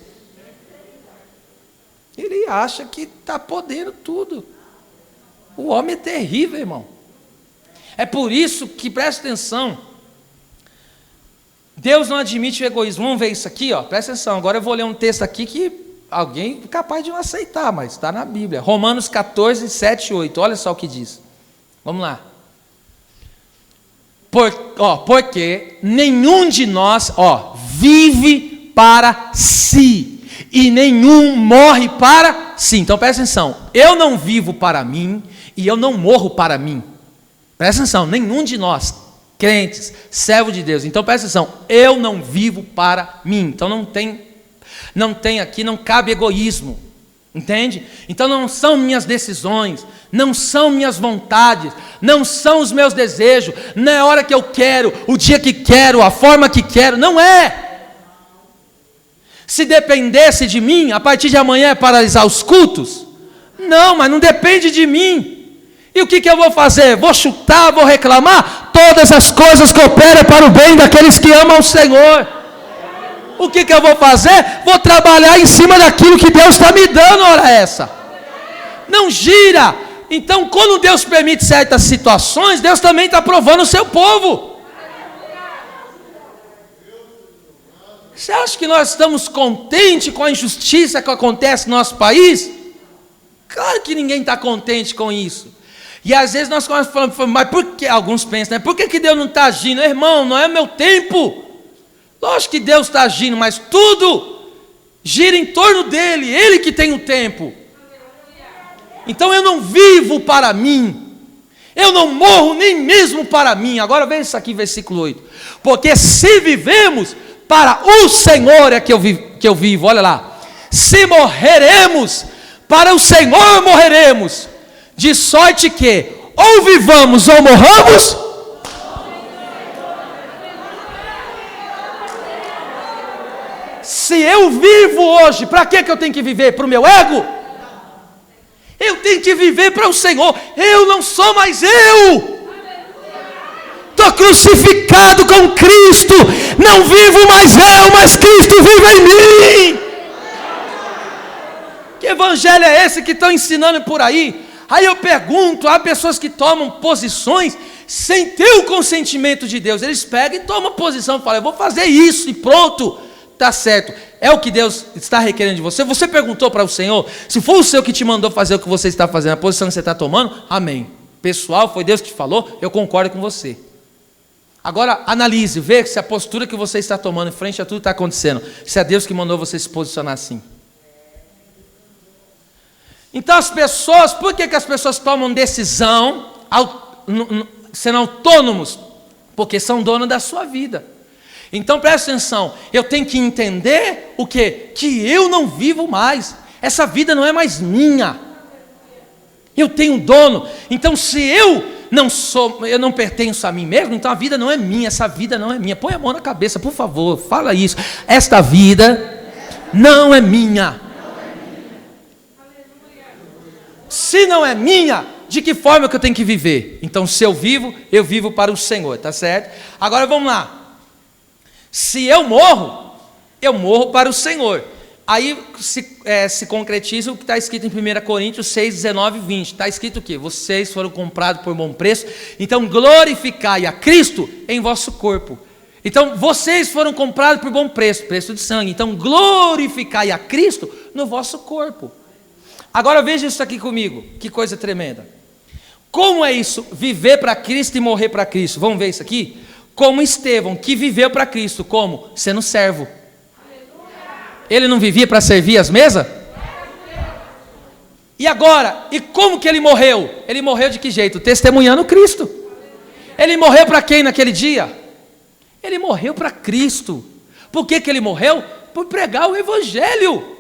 Ele acha que está podendo tudo. O homem é terrível, irmão. É por isso que, presta atenção, Deus não admite o egoísmo. Vamos ver isso aqui, ó. Presta atenção, agora eu vou ler um texto aqui que alguém é capaz de não aceitar, mas está na Bíblia. Romanos 14, 7 e 8, olha só o que diz. Vamos lá. Porque nenhum de nós, vive para si, e nenhum morre para si. Então presta atenção, eu não vivo para mim, e eu não morro para mim. Presta atenção, nenhum de nós, crentes, servo de Deus. Então presta atenção, eu não vivo para mim. Então não tem aqui, não cabe egoísmo. Entende? Então não são minhas decisões, não são minhas vontades, não são os meus desejos, não é a hora que eu quero, o dia que quero, a forma que quero, não é. Se dependesse de mim, a partir de amanhã é paralisar os cultos? Não, mas não depende de mim. E o que eu vou fazer? Vou chutar, vou reclamar? Todas as coisas cooperam para o bem daqueles que amam o Senhor. O que eu vou fazer? Vou trabalhar em cima daquilo que Deus está me dando, hora essa. Não gira. Então, quando Deus permite certas situações, Deus também está provando o seu povo. Você acha que nós estamos contentes com a injustiça que acontece no nosso país? Claro que ninguém está contente com isso. E às vezes nós falamos, mas por que? Alguns pensam, né? Por que Deus não está agindo? Irmão, não é meu tempo. Lógico que Deus está agindo, mas tudo gira em torno dele, ele que tem o tempo. Então eu não vivo para mim, eu não morro nem mesmo para mim. Agora veja isso aqui, versículo 8. Porque se vivemos, para o Senhor é que eu vivo, olha lá. Se morreremos, para o Senhor morreremos. De sorte que, ou vivamos ou morramos, se eu vivo hoje, para que eu tenho que viver? Para o meu ego? Eu tenho que viver para o Senhor. Eu não sou mais eu. Estou crucificado com Cristo. Não vivo mais eu, mas Cristo vive em mim. Que evangelho é esse que estão ensinando por aí? Aí eu pergunto, há pessoas que tomam posições sem ter o consentimento de Deus. Eles pegam e tomam posição e falam, eu vou fazer isso e pronto. Está certo, é o que Deus está requerendo de você. Você perguntou para o Senhor, se foi o Senhor que te mandou fazer o que você está fazendo, a posição que você está tomando, amém. Pessoal, foi Deus que te falou, eu concordo com você. Agora analise, vê se a postura que você está tomando em frente a tudo que está acontecendo, se é Deus que mandou você se posicionar assim. Então as pessoas, por que as pessoas tomam decisão sendo autônomos? Porque são donos da sua vida. Então presta atenção, eu tenho que entender o quê? Que eu não vivo mais, essa vida não é mais minha, eu tenho um dono. Então se eu não pertenço a mim mesmo, então a vida não é minha, essa vida não é minha. Põe a mão na cabeça, por favor, fala isso. Esta vida não é minha. Se não é minha, de que forma que eu tenho que viver. Então, se eu vivo para o Senhor, tá certo? Agora vamos lá. Se eu morro para o Senhor. Aí se concretiza o que está escrito em 1 Coríntios 6, 19 e 20. Está escrito o quê? Vocês foram comprados por bom preço, então glorificai a Cristo em vosso corpo. Então, vocês foram comprados por bom preço, preço de sangue. Então, glorificai a Cristo no vosso corpo. Agora veja isso aqui comigo, que coisa tremenda. Como é isso? Viver para Cristo e morrer para Cristo. Vamos ver isso aqui? Como Estevão, que viveu para Cristo, como? Sendo servo. Ele não vivia para servir as mesas? E agora? E como que ele morreu? Ele morreu de que jeito? Testemunhando Cristo. Ele morreu para quem naquele dia? Ele morreu para Cristo. Por que ele morreu? Por pregar o Evangelho.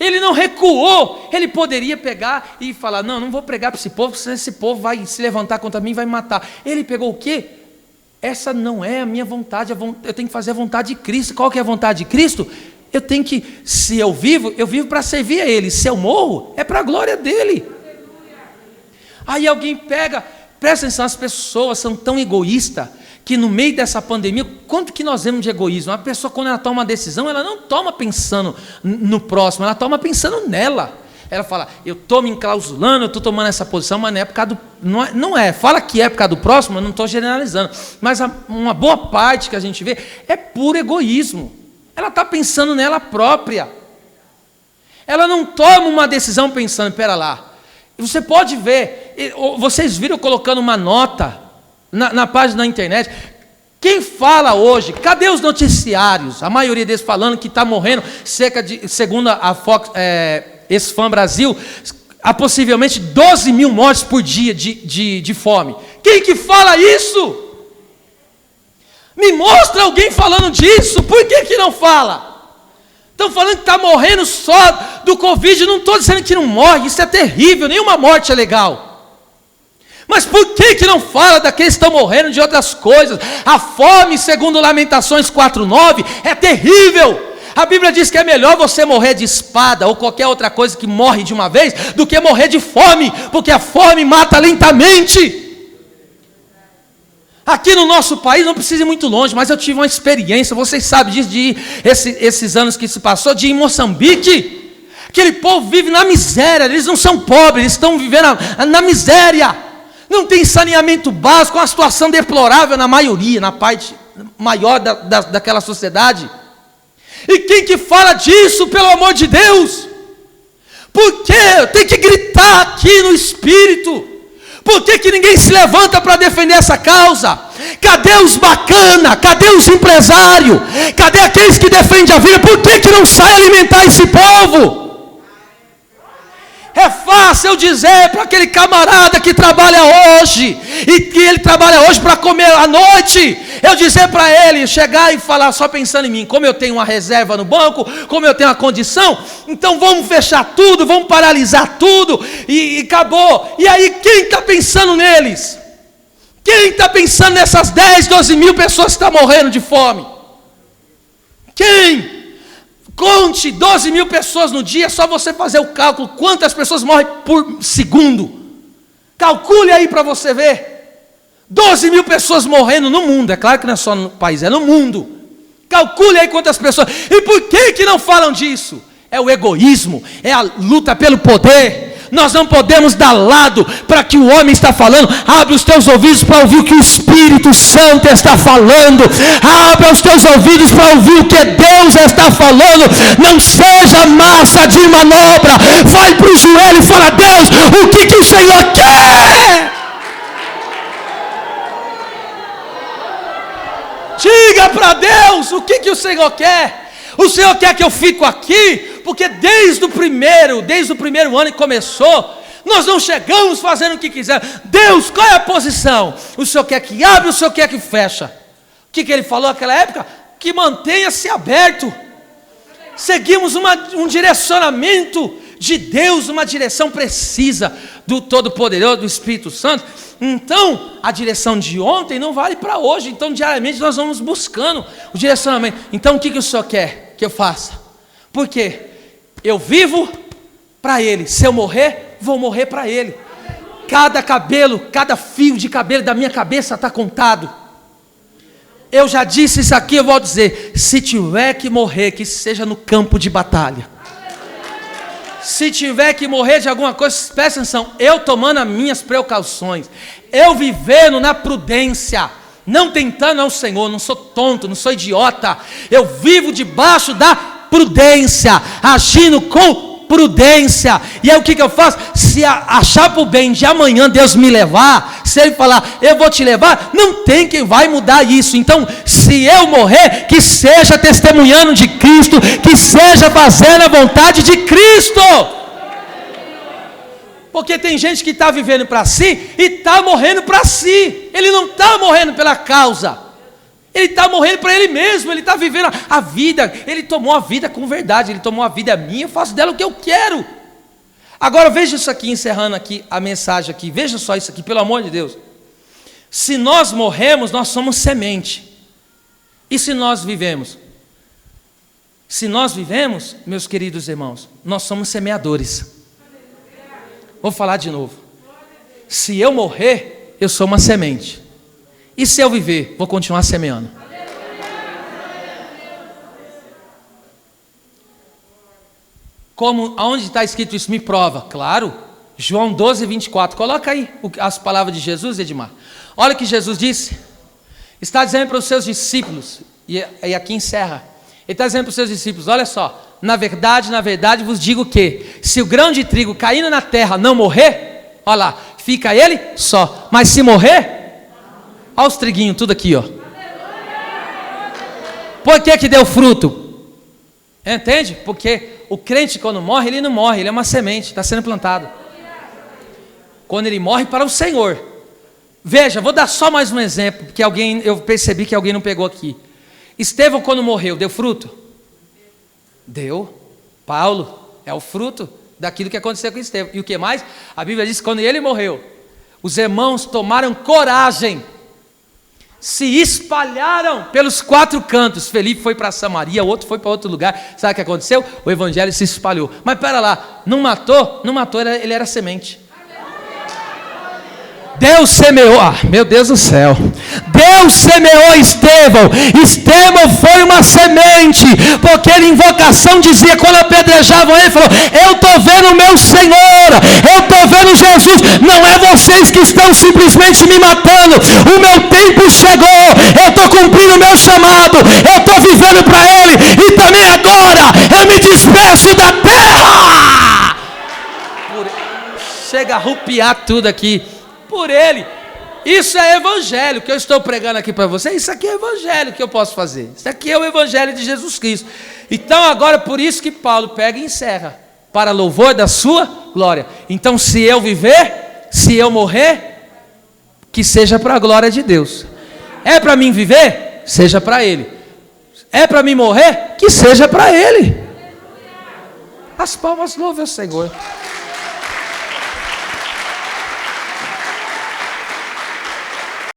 Ele não recuou. Ele poderia pegar e falar, não vou pregar para esse povo, senão esse povo vai se levantar contra mim e vai me matar. Ele pegou o quê? Essa não é a minha vontade, eu tenho que fazer a vontade de Cristo. Qual que é a vontade de Cristo? Eu tenho que, se eu vivo para servir a Ele. Se eu morro, é para a glória dEle. Aí alguém pega, presta atenção, as pessoas são tão egoístas, que no meio dessa pandemia, quanto que nós vemos de egoísmo? A pessoa, quando ela toma uma decisão, ela não toma pensando no próximo, ela toma pensando nela. Ela fala, eu estou me enclausulando, eu estou tomando essa posição, mas não é por causa do... Não é, fala que é por causa do próximo, eu não estou generalizando. Mas uma boa parte que a gente vê é puro egoísmo. Ela está pensando nela própria. Ela não toma uma decisão pensando, espera lá. Você pode ver, vocês viram colocando uma nota na página da internet. Quem fala hoje, cadê os noticiários? A maioria deles falando que está morrendo cerca de, segundo a Fox, Esfam Brasil, há possivelmente 12 mil mortes por dia de fome. Quem que fala isso? Me mostra alguém falando disso. Por que não fala? Estão falando que está morrendo só do Covid. Não estou dizendo que não morre, isso é terrível, nenhuma morte é legal. Mas por que não fala daqueles que estão morrendo de outras coisas? A fome, segundo Lamentações 4:9, é terrível. A Bíblia diz que é melhor você morrer de espada ou qualquer outra coisa que morre de uma vez, do que morrer de fome, porque a fome mata lentamente. Aqui no nosso país, não precisa ir muito longe, mas eu tive uma experiência, vocês sabem disso, de ir, esses anos que se passou, de ir em Moçambique. Aquele povo vive na miséria, eles não são pobres, eles estão vivendo na miséria. Não tem saneamento básico, uma situação deplorável na maioria, na parte maior daquela sociedade. E quem que fala disso, pelo amor de Deus? Por quê? Tem que gritar aqui no Espírito. Por que ninguém se levanta para defender essa causa? Cadê os bacana? Cadê os empresários? Cadê aqueles que defendem a vida? Por que não sai alimentar esse povo? É fácil eu dizer para aquele camarada que trabalha hoje, e que ele trabalha hoje para comer à noite, eu dizer para ele, chegar e falar só pensando em mim, como eu tenho uma reserva no banco, como eu tenho uma condição, então vamos fechar tudo, vamos paralisar tudo, e acabou. E aí quem está pensando neles? Quem está pensando nessas 10, 12 mil pessoas que estão morrendo de fome? Quem? Conte 12 mil pessoas no dia, só você fazer o cálculo, quantas pessoas morrem por segundo. Calcule aí para você ver. 12 mil pessoas morrendo no mundo, é claro que não é só no país, é no mundo. Calcule aí quantas pessoas. E por que não falam disso? É o egoísmo, é a luta pelo poder. Nós não podemos dar lado para que o homem está falando. Abre os teus ouvidos para ouvir o que o Espírito Santo está falando. Abre os teus ouvidos para ouvir o que Deus está falando. Não seja massa de manobra. Vai para o joelho e fala: Deus, o que o Senhor quer? Diga para Deus o que o Senhor quer. O Senhor quer que eu fique aqui, porque desde o primeiro ano que começou, nós não chegamos fazendo o que quisermos. Deus, qual é a posição? O Senhor quer que abre, o Senhor quer que fecha. O que ele falou naquela época? Que mantenha-se aberto. Seguimos um direcionamento de Deus, uma direção precisa do Todo-Poderoso, do Espírito Santo. Então, a direção de ontem não vale para hoje. Então, diariamente nós vamos buscando o direcionamento. Então, o que o Senhor quer que eu faça? Porque eu vivo para Ele. Se eu morrer, vou morrer para Ele. Cada cabelo, cada fio de cabelo da minha cabeça está contado. Eu já disse isso aqui, eu vou dizer: se tiver que morrer, que seja no campo de batalha. Se tiver que morrer de alguma coisa, presta atenção, eu tomando as minhas precauções, eu vivendo na prudência, não tentando ao Senhor, não sou tonto, não sou idiota, eu vivo debaixo da prudência, agindo com prudência. E aí o que eu faço? Se achar por bem de amanhã Deus me levar, se Ele falar, eu vou te levar, não tem quem vai mudar isso. Então, se eu morrer, que seja testemunhando de Cristo, que seja fazendo a vontade de Cristo. Porque tem gente que está vivendo para si e está morrendo para si. Ele não está morrendo pela causa, ele está morrendo para ele mesmo. Ele está vivendo a vida. Ele tomou a vida com verdade. Ele tomou a vida minha, eu faço dela o que eu quero. Agora veja isso aqui, encerrando aqui a mensagem aqui. Veja só isso aqui, pelo amor de Deus. Se nós morremos, nós somos semente. E se nós vivemos? Se nós vivemos, meus queridos irmãos, nós somos semeadores. Vou falar de novo. Se eu morrer, eu sou uma semente. E se eu viver, vou continuar semeando. Como, aonde está escrito isso? Me prova. Claro, João 12, 24. Coloca aí as palavras de Jesus, Edmar. Olha o que Jesus disse. Está dizendo para os seus discípulos, e aqui encerra. Ele está dizendo para os seus discípulos, olha só. Na verdade vos digo que, se o grão de trigo caindo na terra não morrer, olha lá, fica ele só. Mas se morrer, olha os triguinhos, tudo aqui, ó. Por que deu fruto? Entende? Porque o crente, quando morre, ele não morre, ele é uma semente, está sendo plantado. Quando ele morre para o Senhor. Veja, vou dar só mais um exemplo, porque eu percebi que alguém não pegou aqui. Estevão, quando morreu, deu fruto? Deu. Paulo é o fruto daquilo que aconteceu com Estevão. E o que mais? A Bíblia diz que quando ele morreu, os irmãos tomaram coragem, se espalharam pelos 4 cantos. Felipe foi para Samaria, outro foi para outro lugar. Sabe o que aconteceu? O evangelho se espalhou. Mas pera lá, não matou, ele era semente. Deus semeou, meu Deus do céu, Deus semeou Estevão. Estevão foi uma semente, porque ele em vocação dizia, quando apedrejavam ele, falou: eu estou vendo o meu Senhor, eu estou vendo Jesus, não é vocês que estão simplesmente me matando, o meu tempo chegou, eu estou cumprindo o meu chamado, eu estou vivendo para Ele, e também agora eu me despeço da terra. Chega a arrupiar tudo aqui. Por Ele. Isso é evangelho que eu estou pregando aqui para você. Isso aqui é evangelho que eu posso fazer. Isso aqui é o evangelho de Jesus Cristo. Então agora, por isso que Paulo pega e encerra, para louvor da sua glória. Então, se eu viver, se eu morrer, que seja para a glória de Deus. É para mim viver? Seja para Ele. É para mim morrer? Que seja para Ele. As palmas louvem o Senhor.